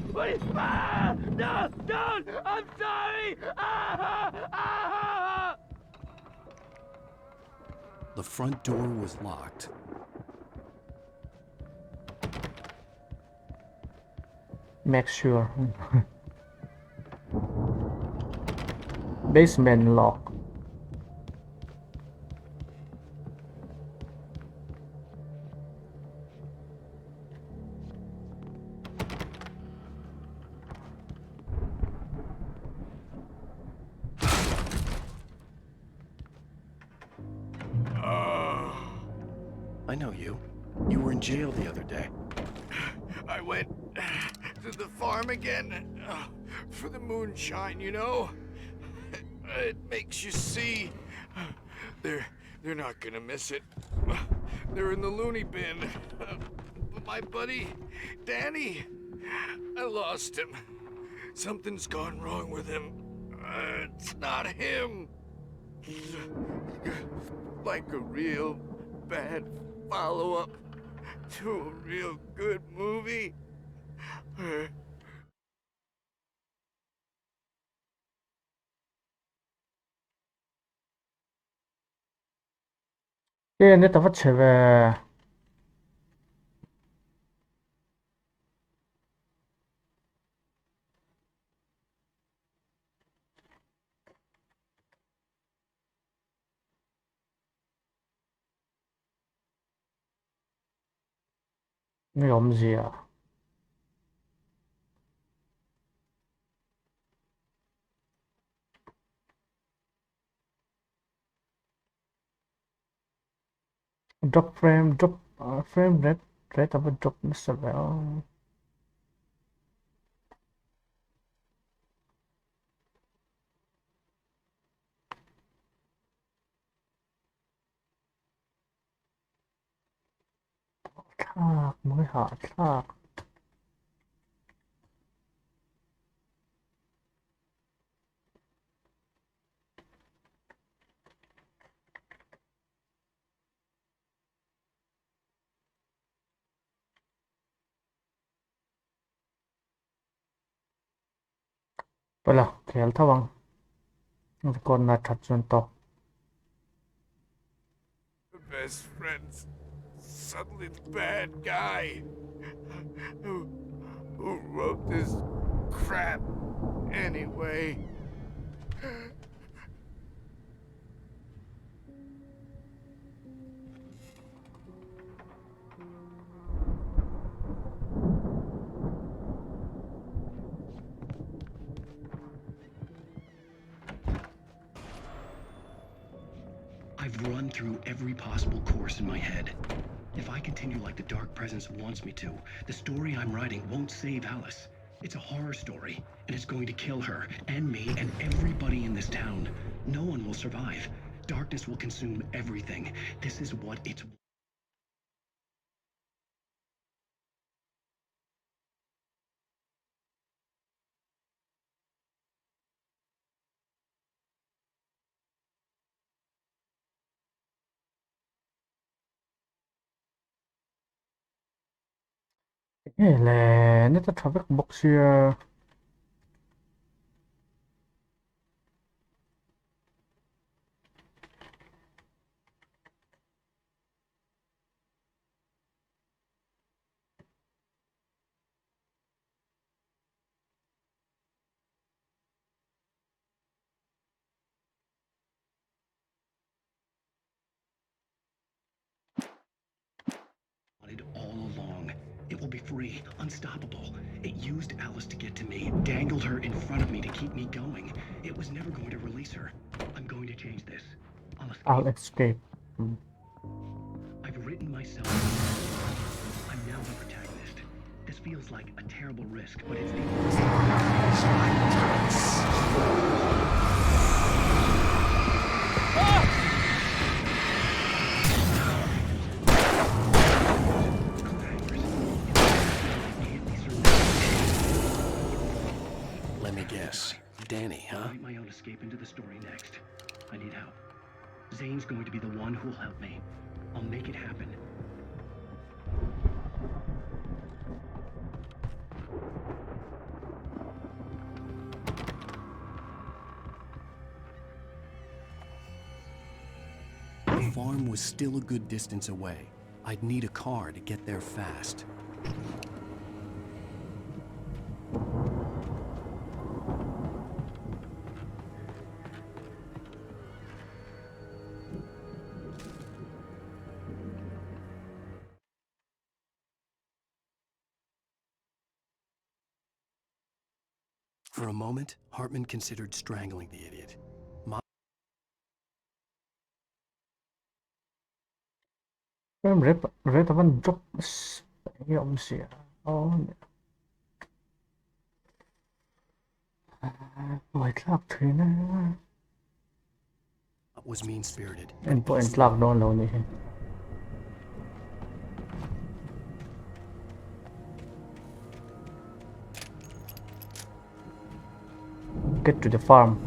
No! Don't! I'm sorry! The front door was locked. Make sure. Basement lock. I know you. You were in jail the other day. I went to the farm again for the moonshine, you know? It makes you see. They're not gonna miss it. They're in the loony bin. But my buddy, Danny, I lost him. Something's gone wrong with him. It's not him. Like a real bad follow-up to a real good movie. Cái này tao phát trở về cái làm gì à? Drop frame, frame rate of a drop server. Thác mới hả thác. Vậy là kéo thao bằng còn là thật dân tộc. Best friend's suddenly the bad guy who wrote this crap anyway. I've run through every possible course in my head. If I continue like the Dark Presence wants me to, the story I'm writing won't save Alice. It's a horror story, and it's going to kill her, and me, and everybody in this town. No one will survive. Darkness will consume everything. This is what it's... Let the traffic box here. all along. It will be free, unstoppable. It used Alice to get to me, dangled her in front of me to keep me going. It was never going to release her. I'm going to change this. I'll escape. I've written myself. I'm now the protagonist. This feels like a terrible risk, but it's the only Let me guess. Danny, huh? I'll write my own escape into the story next. I need help. Zane's going to be the one who'll help me. I'll make it happen. The farm was still a good distance away. I'd need a car to get there fast. For a moment, Hartman considered strangling the idiot. Em rep one job ông xỉa. White lock thế nè. Was mean-spirited. Endpoint lock down lâu nhỉ. Get to the farm.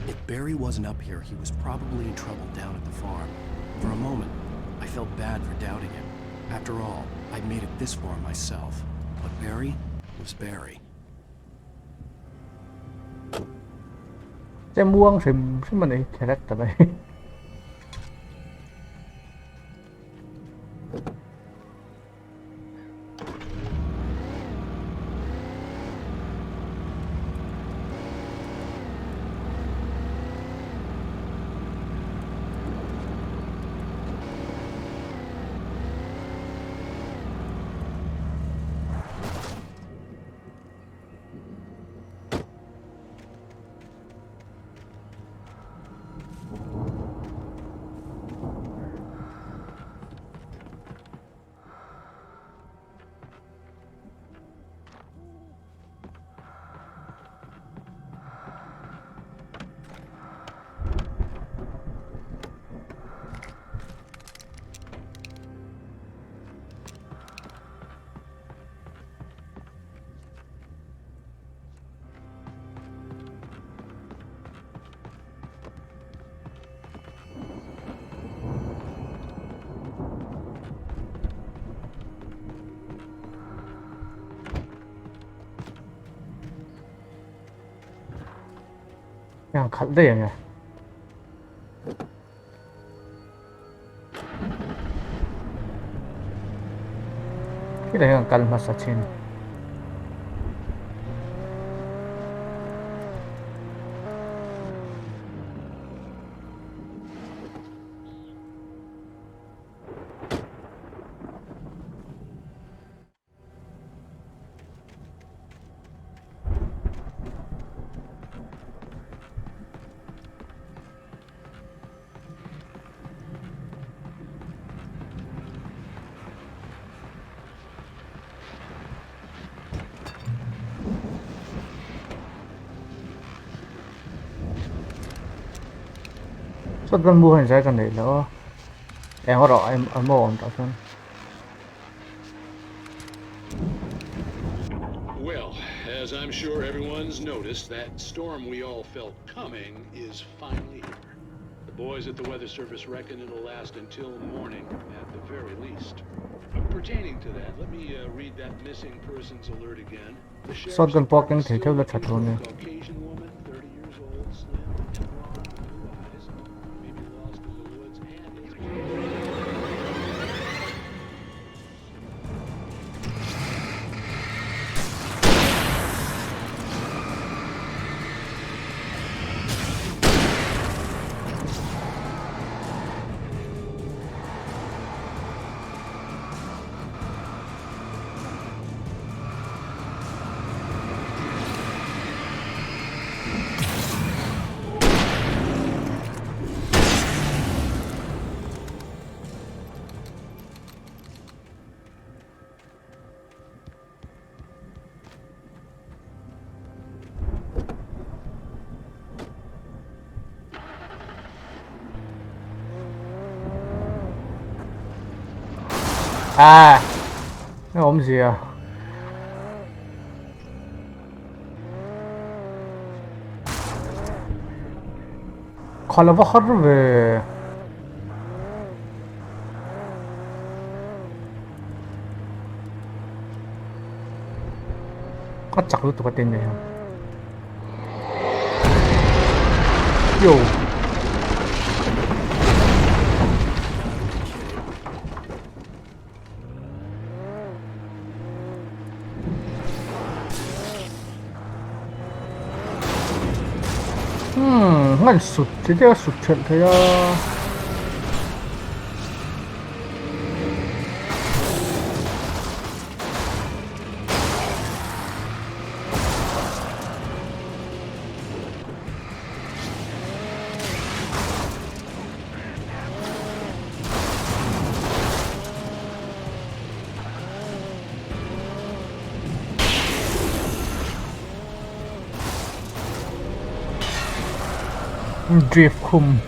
If Barry wasn't up here, he was probably in trouble down at the farm. For a moment, I felt bad for doubting him. After all, I'd made it this far myself. But Barry was Barry. Xem muông thì mình ấy character này. 그냥 갈래 그냥. Kaya kang kalma sa chin. shotgun mu han sai kan nei lo em ro em mo om ta son. Well, as I'm sure everyone's noticed, that storm we all felt coming is finally here. The boys at the Weather Service reckon it'll last until morning, at the very least. Pertaining to that, let me read that missing persons alert again. The sheriff's department still looking for a Caucasian woman, 30 years old, slim, blonde, blue eyes, maybe lost in the woods, and is... À, cái ổn gì à? Kolay bakar ve acak lu 똑같은 데. Yo. Ngan sụt thế theo sụt trận thấy drift khum.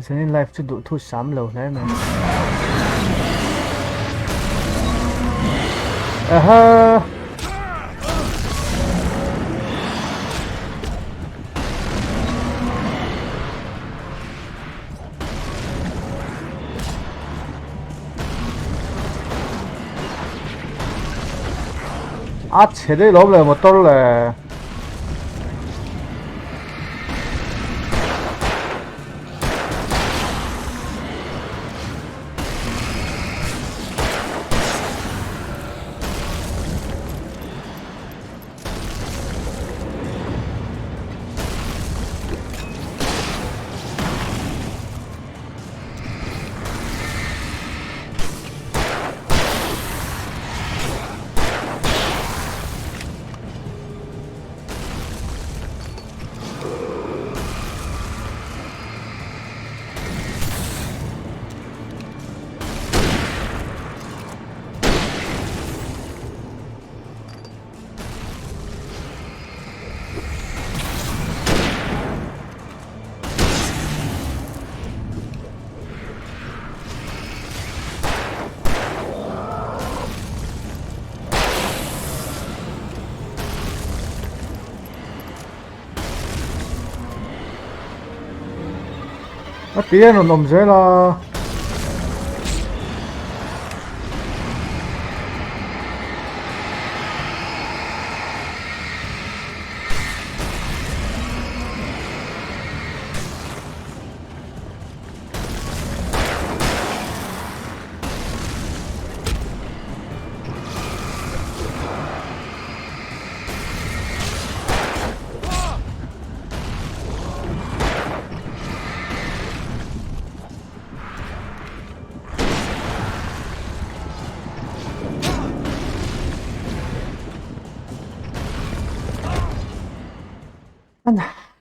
Thế nên live cho đủ thu sám lầu đấy mà. Aha. 아, 쟤들 너무 못 떨래. Nó tía nó nằm dưới là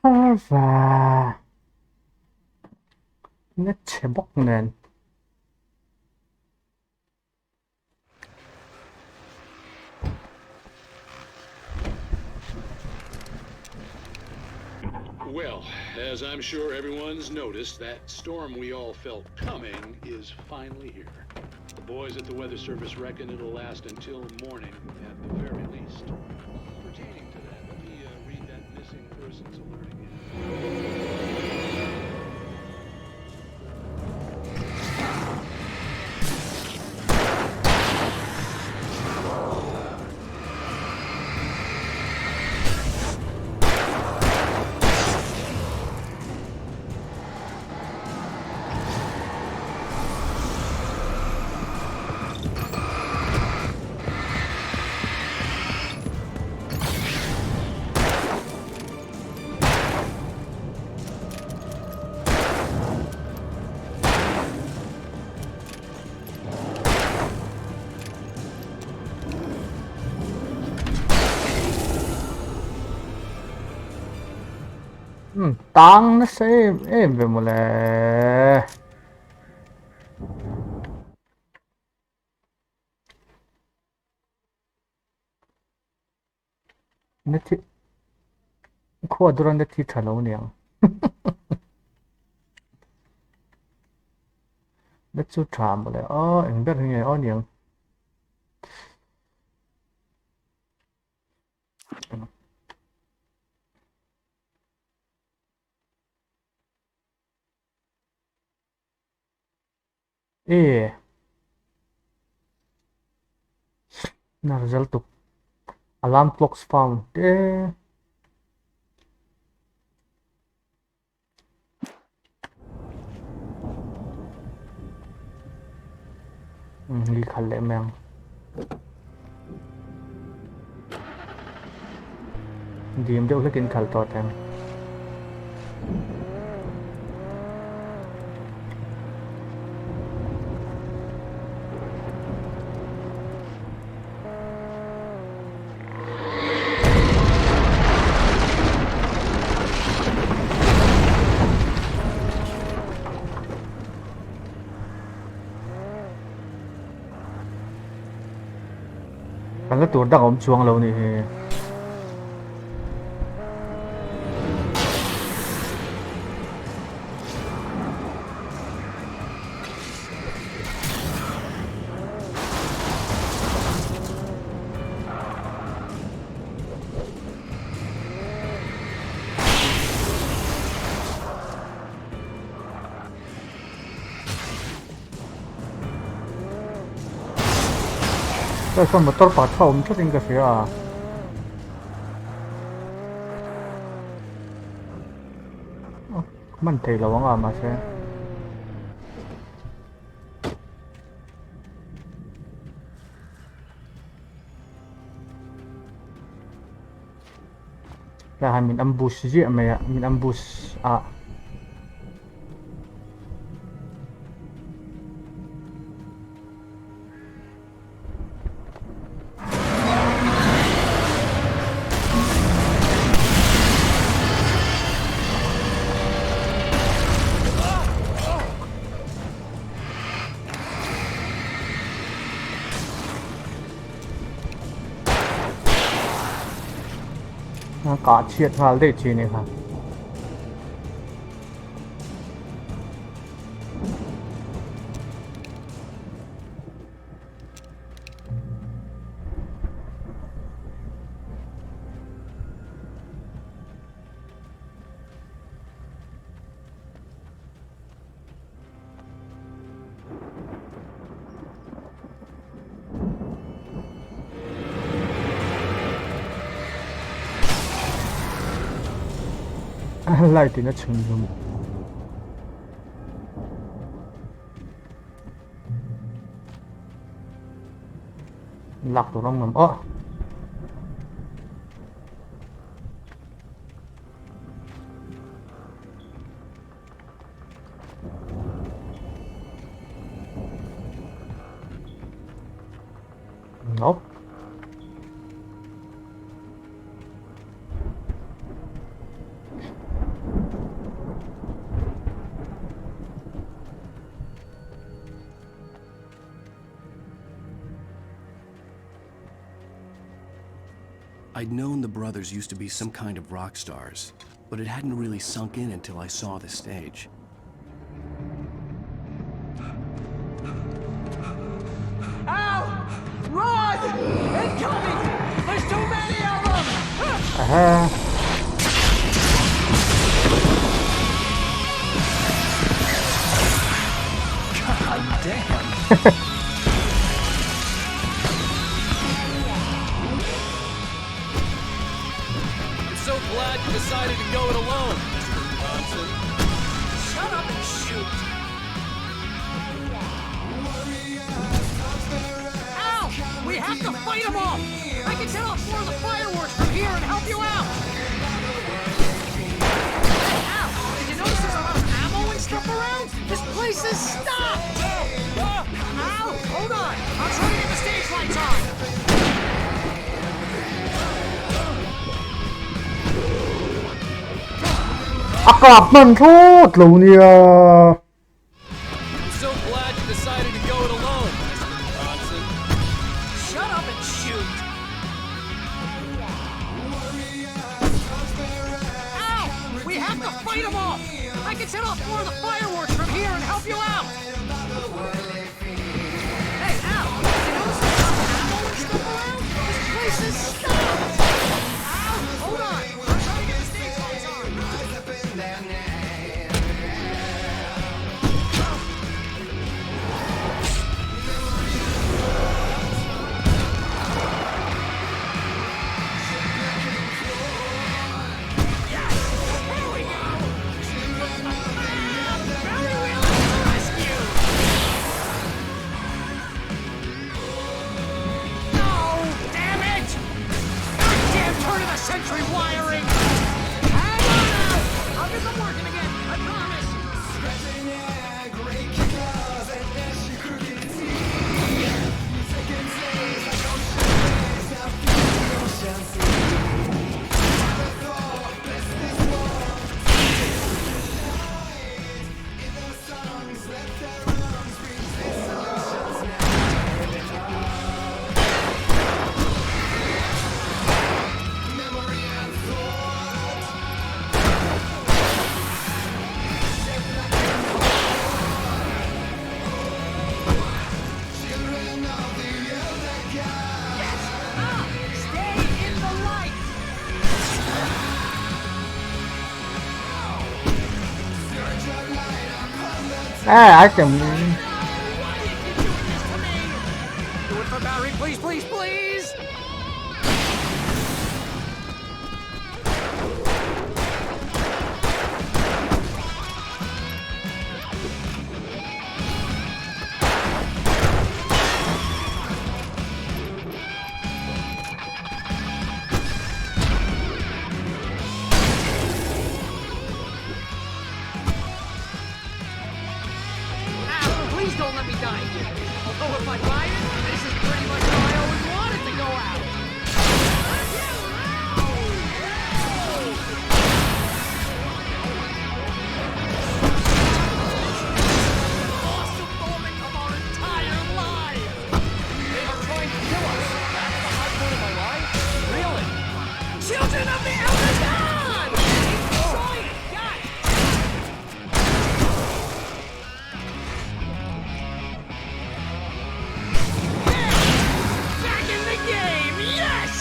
và nó sẽ bóc nền. Well, as I'm sure everyone's noticed, that storm we all felt coming is finally here. The boys at the Weather Service reckon it'll last until morning at the very least. Pertaining to that, let me read that missing persons alert again. Tăng nó sẽ êm về một lẽ. Nó thì khoa durante thì trả lâu nè. Nó chú trả một lẽ. Anh biết hình như nè. Na result to alarm clocks found. Đi khẩn lệ mang. Điểm đâu là kinh khẩn to thêm. Cáiตัวดักอมช่วงเรานี่그래서 motor patah omcet ingkes ya. Kemana tadi lawang mas ya? Lah min ambush je ya, min ambush cả triệt vào để chỉ này hả? Lại thì nó chừng rồi. Lạc tụi nó ngầm. Nope. I'd known the brothers used to be some kind of rock stars, but it hadn't really sunk in until I saw the stage. Ow! Run! Incoming! There's too many of them! God damn! So glad you decided to go it alone, Mr. Johnson. Shut up and shoot! Ow! We have to fight them off! I can set off more of the fireworks from here and help you out! Hey, Al! Did you notice there's a lot of ammo and stuff around? This place is stopped! Al! Hold on! I'm trying to get the stage lights on! Akap man thốt lù nè. I'm so glad you decided to go it alone, Mr. Johnson. Shut up and shoot! Ow! We have to fight them off! I can set off more of the fireworks from here and help you out! Hey, Al! Did you notice there's some ammo and stuff around? This place is stopped! Ow! Hold on! I'm trying to get the stage lights on! Century wiring! Hang on now! I'll get them working again, I promise! I can. Do it for Barry, please, please, please! Please don't let me die here. Although if I buy it, this is pretty much how I always wanted to go out. Awesome moment of our entire lives. They are trying to kill us. That's the high point of my life. Really? Children of the Elder God! Destroy it! God! Game, yes!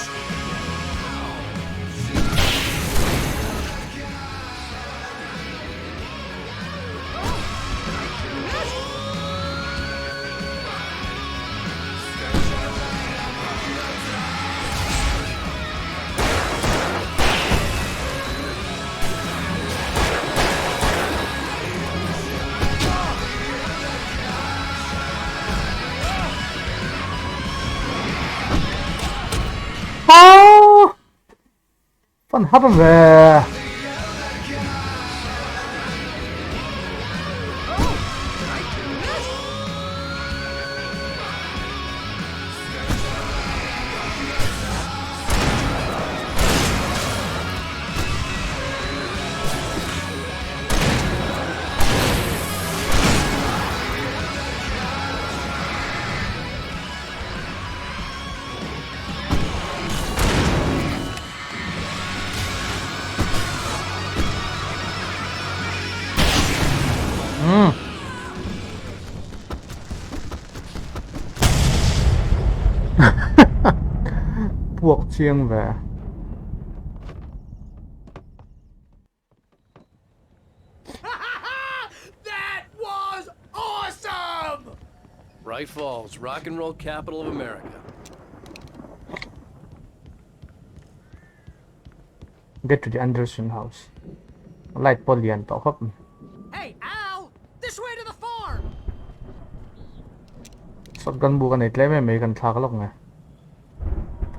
Fan happened there? chiang về. That was awesome! Bright Falls, rock and roll capital of America. Get to the Anderson house. Light poly and top up. Hey, Al! This way to the farm! Shotgun bukan it lem mấy cần thạc lọc nè.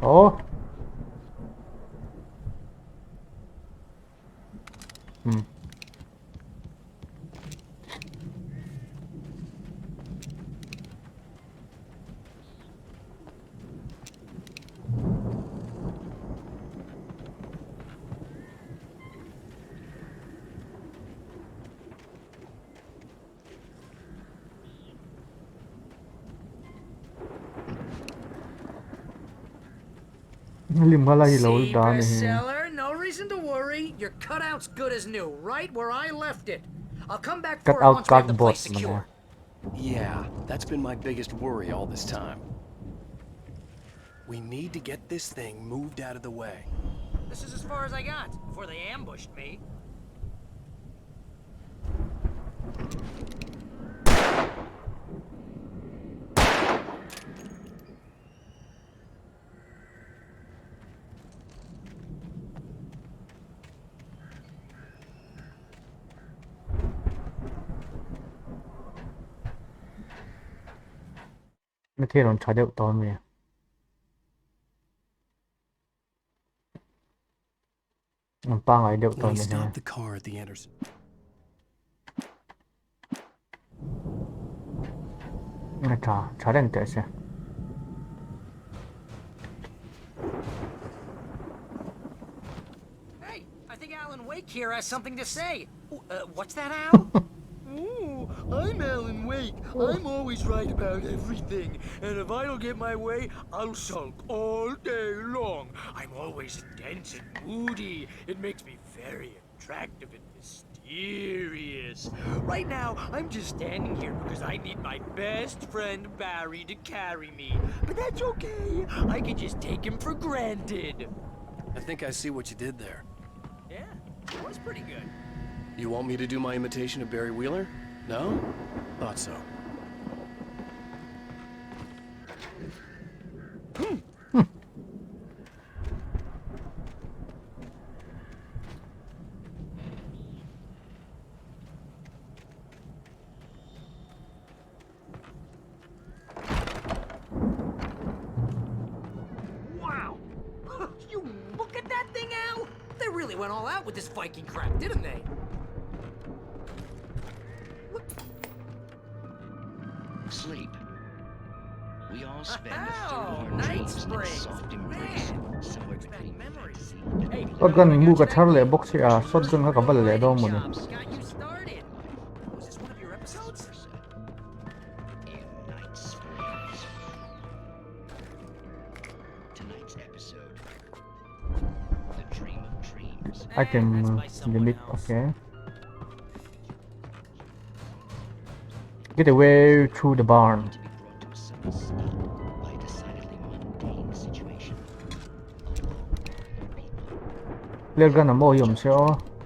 Oh. See, bestseller, no reason to worry. Your cutout's good as new, right where I left it. I'll come back for it once we have the place secure. Yeah, that's been my biggest worry all this time. We need to get this thing moved out of the way. This is as far as I got before they ambushed me. Nó thế còn trái đậu to mày. Ba ngày đậu to When he mày. stopped the car at the Anderson. Trái đèn tệ xe. Hey, I think Alan Wake here has something to say. What's that, Al? Ooh, I'm Alan Wake. I'm always right about everything. And if I don't get my way, I'll sulk all day long. I'm always dense and moody. It makes me very attractive and mysterious. Right now, I'm just standing here because I need my best friend Barry to carry me. But that's okay. I can just take him for granted. I think I see what you did there. Yeah, it was pretty good. You want me to do my imitation of Barry Wheeler? No? Thought so. Wow! You look at that thing, Al! They really went all out with this Viking crap, didn't they? Sleep. We all spend a third Oh, of our night dreams in a springs. soft embrace, somewhere between Memories. Shotgun bu ka thar le box ya shotgun ka bal le do mo. Got you started. Was this one of your episodes? Tonight's episode, The Dream of Dreams. Item limit, okay. Get away through the barn. Lên gần là mô hiểm sẽ.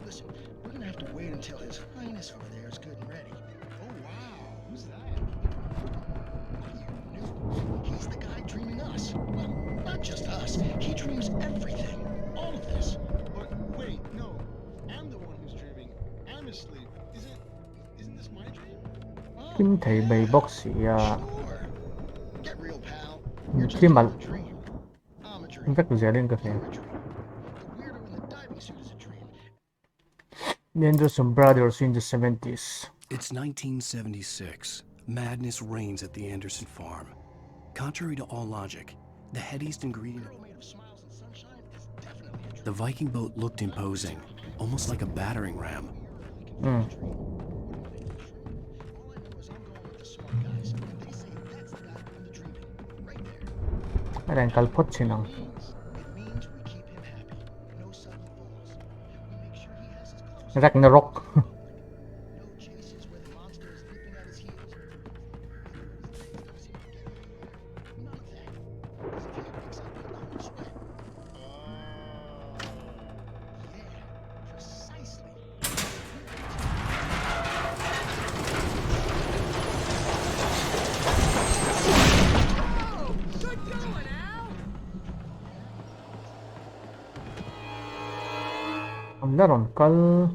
Listen, we're gonna have to wait until His Highness over there is good and ready. Oh wow, who's that? You knew. He's the guy dreaming us. Well, not just us. He dreams everything. All of this. But wait, no. I'm the one who's dreaming. I'm asleep. Isn't this my dream? Kim thấy bầy box ya. Get real, pal. Kim mà. Rất là dễ lên cơ thể. The Anderson brothers in the 70s. It's 1976. Madness reigns at the Anderson farm. Contrary to all logic, the headiest ingredient. The Viking boat looked imposing, almost like a battering ram. Ada yang kalpot sinang. Ragnarok. Amlaron kal.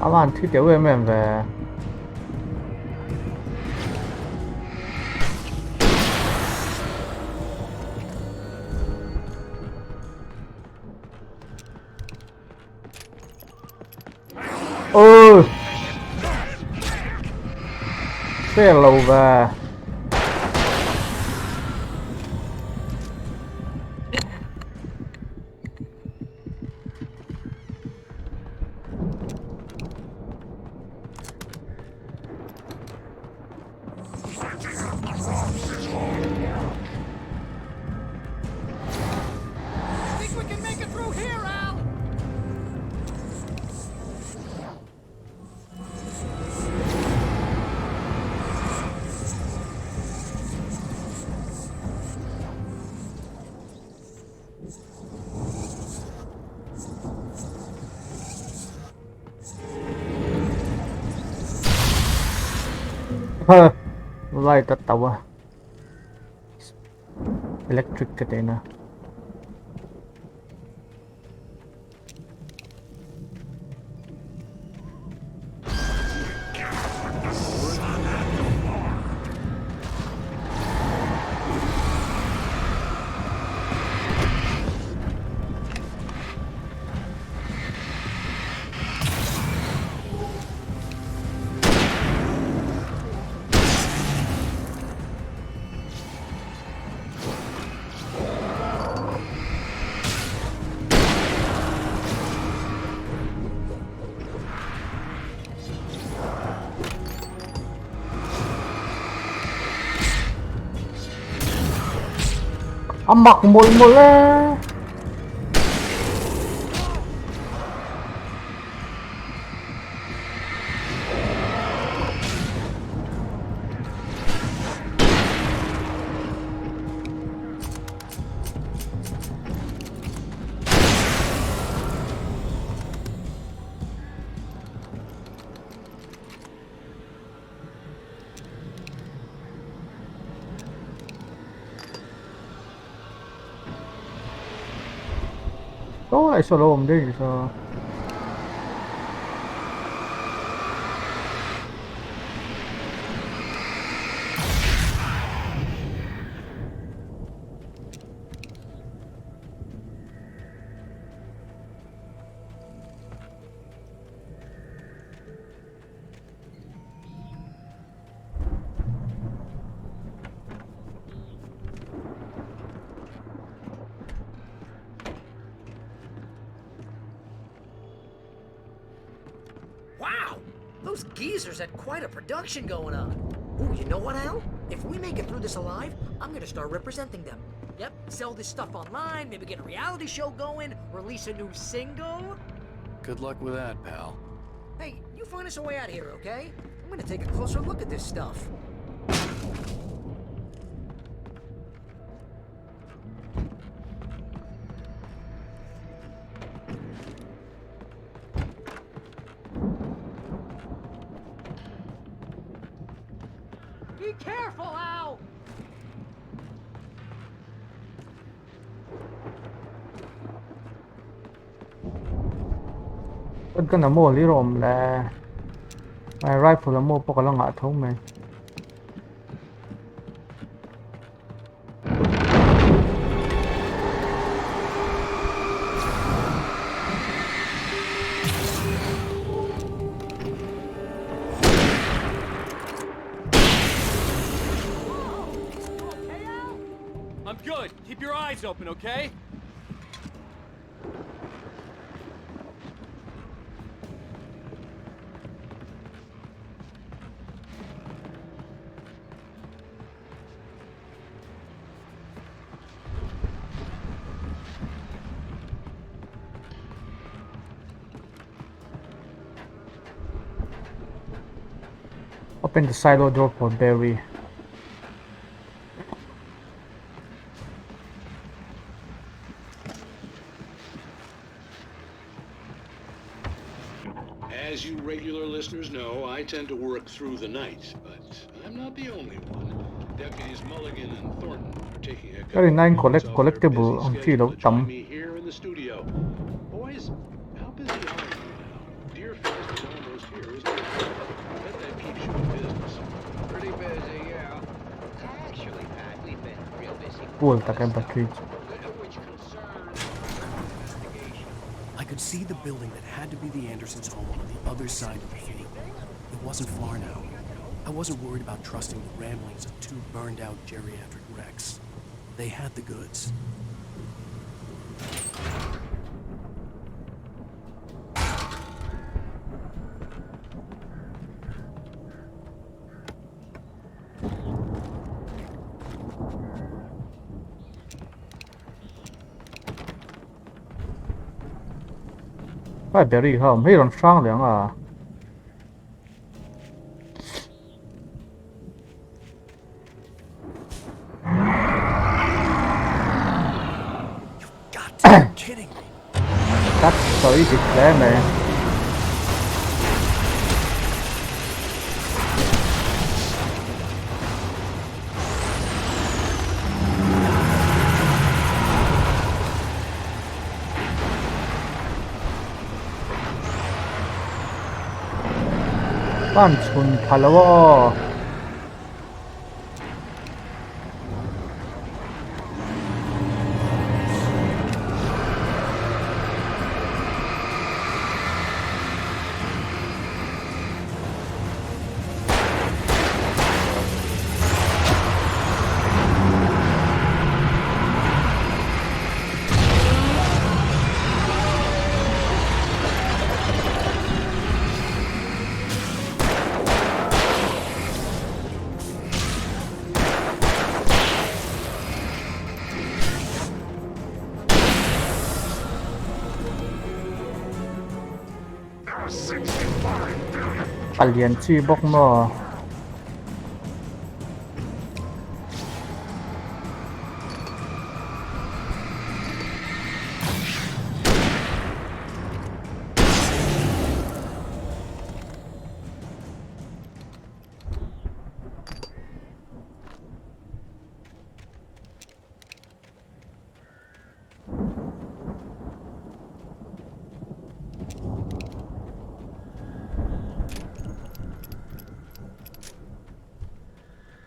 Aman thi tiểu em về. Ôi. Xe lầu về. Think we can make it through here, Al? Light at tawa. Electric katena. Mặc một lên. Lại solo ổn đi sao? Wow! Those geezers had quite a production going on. Ooh, you know what, Al? If we make it through this alive, I'm gonna start representing them. Yep, sell this stuff online, maybe get a reality show going, release a new single. Good luck with that, pal. Hey, you find us a way out of here, okay? I'm gonna take a closer look at this stuff. Be careful, Al! Cái nào mua lý rộm là my rifle là mua bao cái lo ngã thống mày. I'm good. Keep your eyes open, okay? Open the silo door for Barry. As you regular listeners know, I tend to work through the night, but I'm not the only one. Deputies Mulligan and Thornton are taking a couple Nine moments off their collectible busy on schedule kilo to join tam. me here in the studio. Boys, how busy are you now? Deerfest is almost here, isn't it? I bet that keeps you in business. Pretty busy, yeah. Actually, Pat, we've been real busy. Cool, taka battery. Which concerns investigation. I could see the building that had to be the Andersons' home on the other side of the field. It wasn't far now. I wasn't worried about trusting the ramblings of two burned-out geriatric wrecks. They had the goods. Ai Barry ha, mấy lần sang liền à. Kidding me. That's so easy to play, man. Punch palawa. Alien chi bok mo.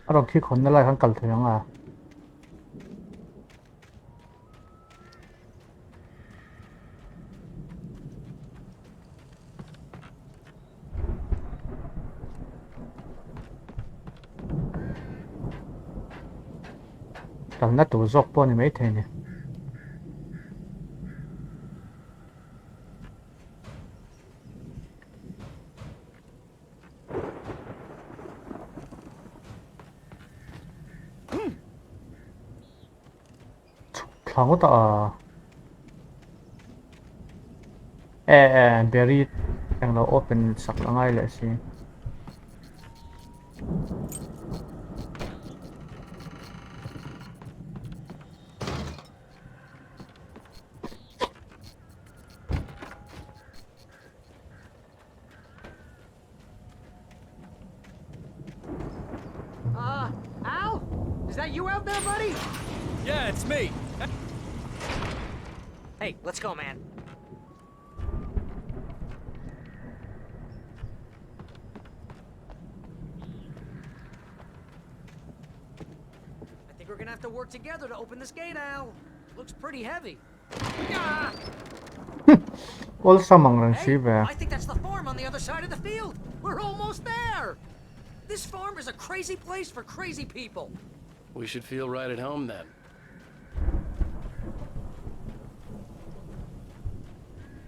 Ở đâu khi khốn nó lại không cần thưởng à. Tao nát tủ dọc po này mấy thế này. Thằng có tao Barry yang nó open sak lang ay lại xí. Al? Is that you out there, buddy? Yeah, it's me. Hey, let's go, man. I think we're gonna have to work together to open this gate, Al. Looks pretty heavy. Ah! All samang lang siya ba? I think that's the farm on the other side of the field. We're almost there. This farm is a crazy place for crazy people. We should feel right at home then.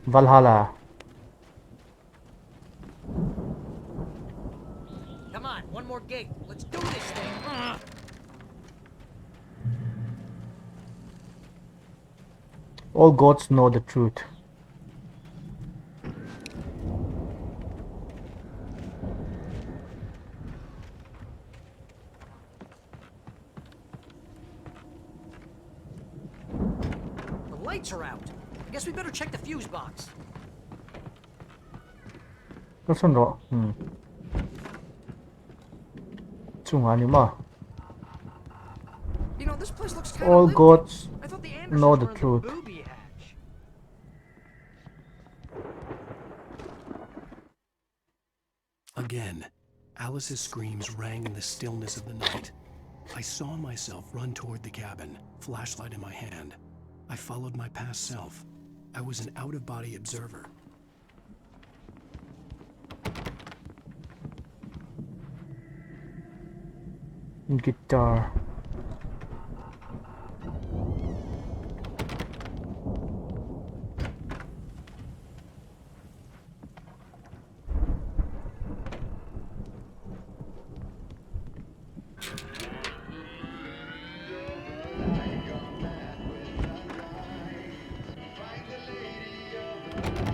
Valhalla. Come on, one more gate. Let's do this thing. All gods know the truth. lights are out. I guess we better check the fuse box. That's not. You know, this place looks kind All of gods I thought the know Andersons the were in the truth. booby hatch. Again, Alice's screams rang in the stillness of the night. I saw myself run toward the cabin, flashlight in my hand. I followed my past self. I was an out-of-body observer. Guitar.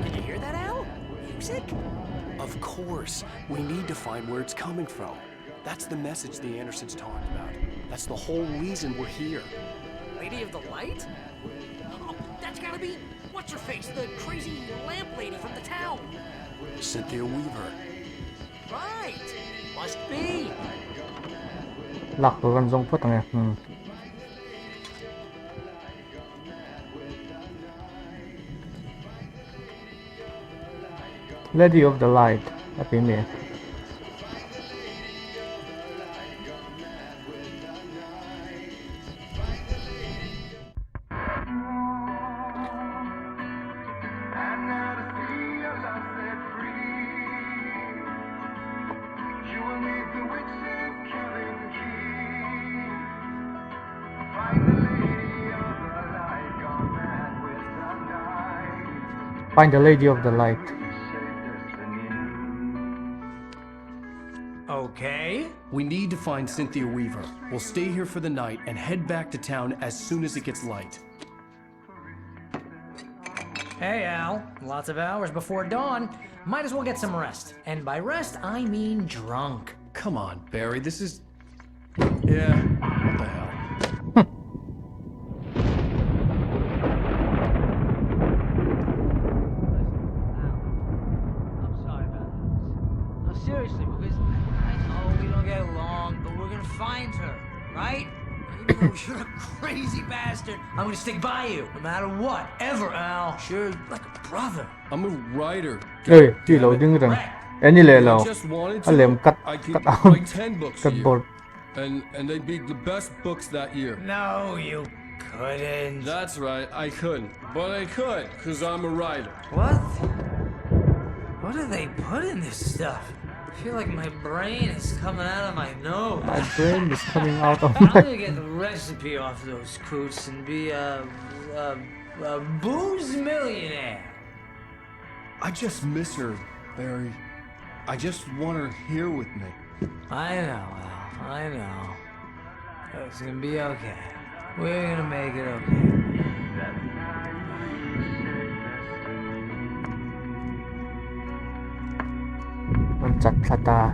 Did you hear that, Al? Music? Of course. We need to find where it's coming from. That's the message the Andersons talked about. That's the whole reason we're here. Lady of the Light? Oh, that's gotta be... What's-her-face? The crazy lamp lady from the town. Cynthia Weaver. Right. Must be. Lạc của con rồng phất thằng này. Lady of the Light. Là tiếng gì? Find the Lady of the Light. Okay. We need to find Cynthia Weaver. We'll stay here for the night and head back to town as soon as it gets light. Hey, Al. Lots of hours before dawn. Might as well get some rest. And by rest, I mean drunk. Come on, Barry, this is... Yeah, what the hell? Seriously, because I know we don't get along, but we're gonna find her, right? Even though you're a crazy bastard, I'm gonna stick by you, no matter what, ever, Al. Sure, like a brother. I'm a writer. Ê, chị lỗi đứng rằng em như lệ lầu anh liệm cắt out cắt bột. And they'd be the best books that year. No, you couldn't. That's right, I couldn't. But I could, because I'm a writer. What? What do they put in this stuff? I feel like my brain is coming out of my nose. My brain is coming out of I'm my... gonna get the recipe off those coots and be a booze millionaire. I just miss her, Barry. I just want her here with me. I know, Al. I know. It's gonna be okay. We're gonna make it okay. Mình chặt là ta.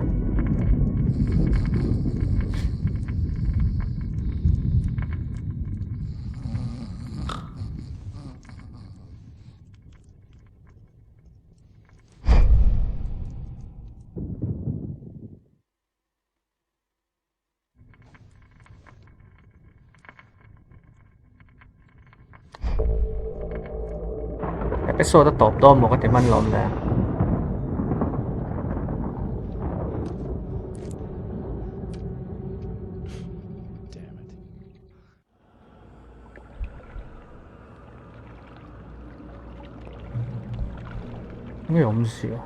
Episode ตอบโต้หมดก็แต่มันหลอมแล้ว 이게 엄수야.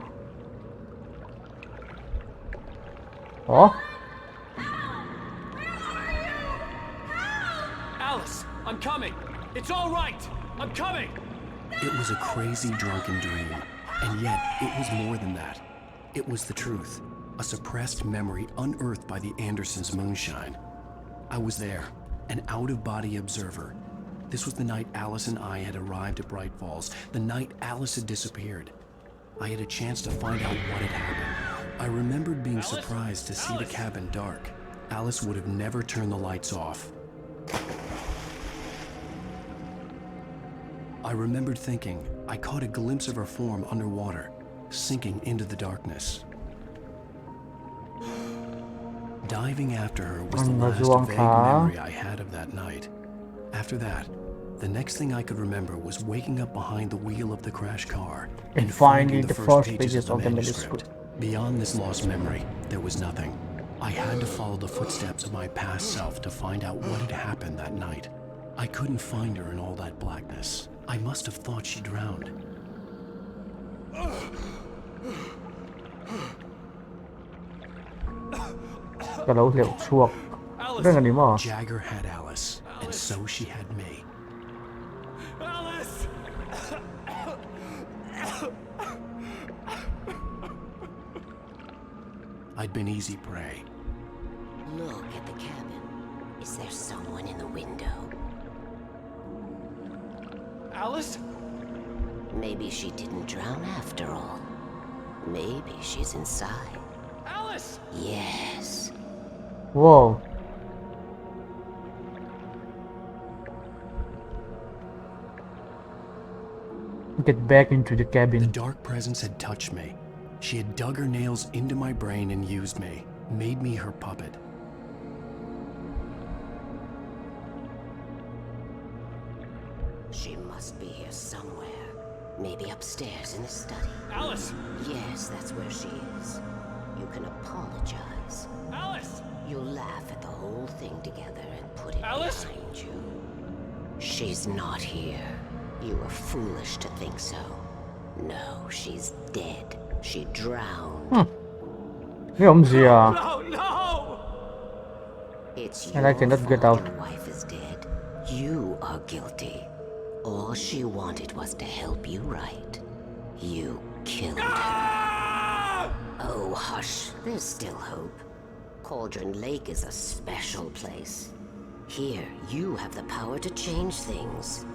어? Alice, I'm coming. It's all right. I'm coming. It was a crazy drunken dream, and yet it was more than that. It was the truth, a suppressed memory unearthed by the Andersons' moonshine. I was there, an out-of-body observer. This was the night Alice and I had arrived at Bright Falls, the night Alice had disappeared. I had a chance to find out what had happened. I remembered being surprised to see the cabin dark. Alice would have never turned the lights off. remembered thinking I caught a glimpse of her form underwater, sinking into the darkness. Diving after her was the last vague memory I had of that night. After that, the next thing I could remember was waking up behind the wheel of the crash car and finding the first pages of the manuscript. Beyond this lost memory, there was nothing. I had to follow the footsteps of my past self to find out what had happened that night. I couldn't find her in all that blackness. I must have thought she drowned. Jagger had Alice, and so she had me. Alice! I'd been easy prey. Look at the cabin. Is there someone in the window? Alice? Maybe she didn't drown after all. Maybe she's inside. Alice! Yes. Whoa. Get back into the cabin. The dark presence had touched me. She had dug her nails into my brain and used me, made me her puppet. She must be here somewhere. Maybe upstairs in the study. Alice! Yes, that's where she is. You can apologize. Alice! You'll laugh at the whole thing together and put it Alice? behind you. She's not here. You were foolish to think so. No, she's dead. She drowned. No, no! It's And I cannot get out. Your wife is dead. You are guilty. All she wanted was to help you right. You killed her. Oh, hush. There's still hope. Cauldron Lake is a special place. Here, you have the power to change things.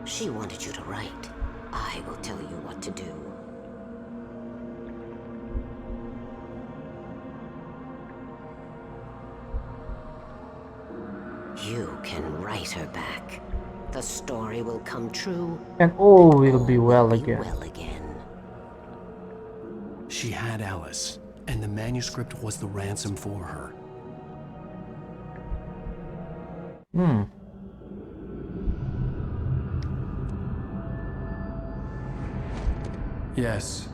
She wanted you to write. I will tell you what to do. You can write her back. The story will come true. And all will be well again. She had Alice, and the manuscript was the ransom for her. Yes.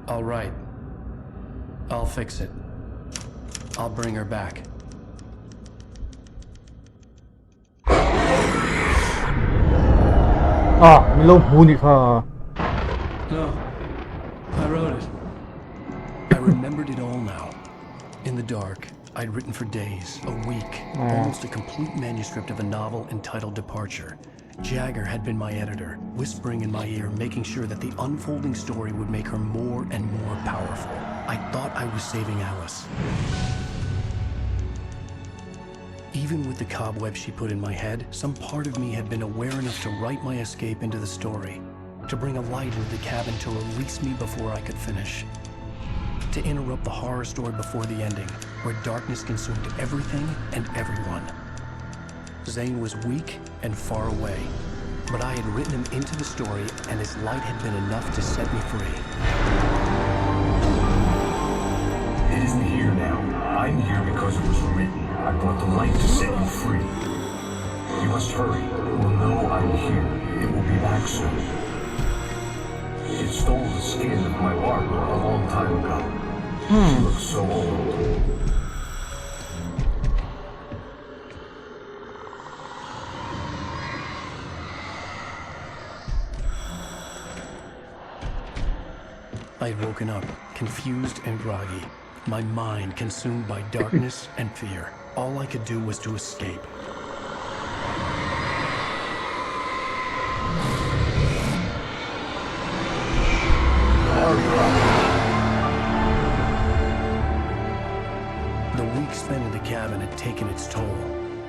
I'll write. I'll fix it. I'll bring her back. Ah, mình lông hùnอีกค่ะ No, I wrote it. I remembered it all now. In the dark, I'd written for days, a week, almost a complete manuscript of a novel entitled Departure. Jagger had been my editor, whispering in my ear, making sure that the unfolding story would make her more and more powerful. I thought I was saving Alice. Even with the cobwebs she put in my head, some part of me had been aware enough to write my escape into the story, to bring a light into the cabin to release me before I could finish, to interrupt the horror story before the ending, where darkness consumed everything and everyone. Zane was weak and far away, but I had written him into the story, and his light had been enough to set me free. It isn't here now. I'm here because it was written. I brought the light to set you free. You must hurry. It will know I'm here. It will be back soon. It stole the skin of my Barbara a long time ago. She looks so old. I'd woken up, confused and groggy, my mind consumed by darkness and fear. All I could do was to escape. The week spent in the cabin had taken its toll.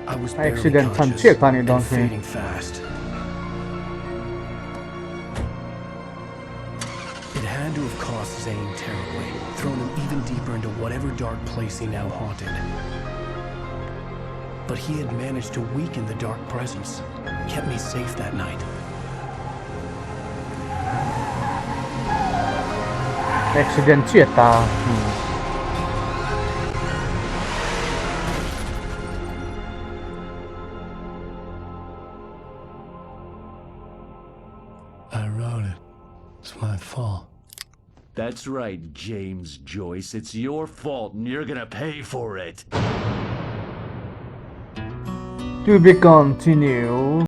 I was barely conscious and fading fast. It had to have cost Zane terribly, thrown him even deeper into whatever dark place he now haunted. But he had managed to weaken the dark presence, kept me safe that night. Accident เฉียดตา I wrote it. It's my fault. That's right, James Joyce. It's your fault, and you're gonna pay for it. To be continued.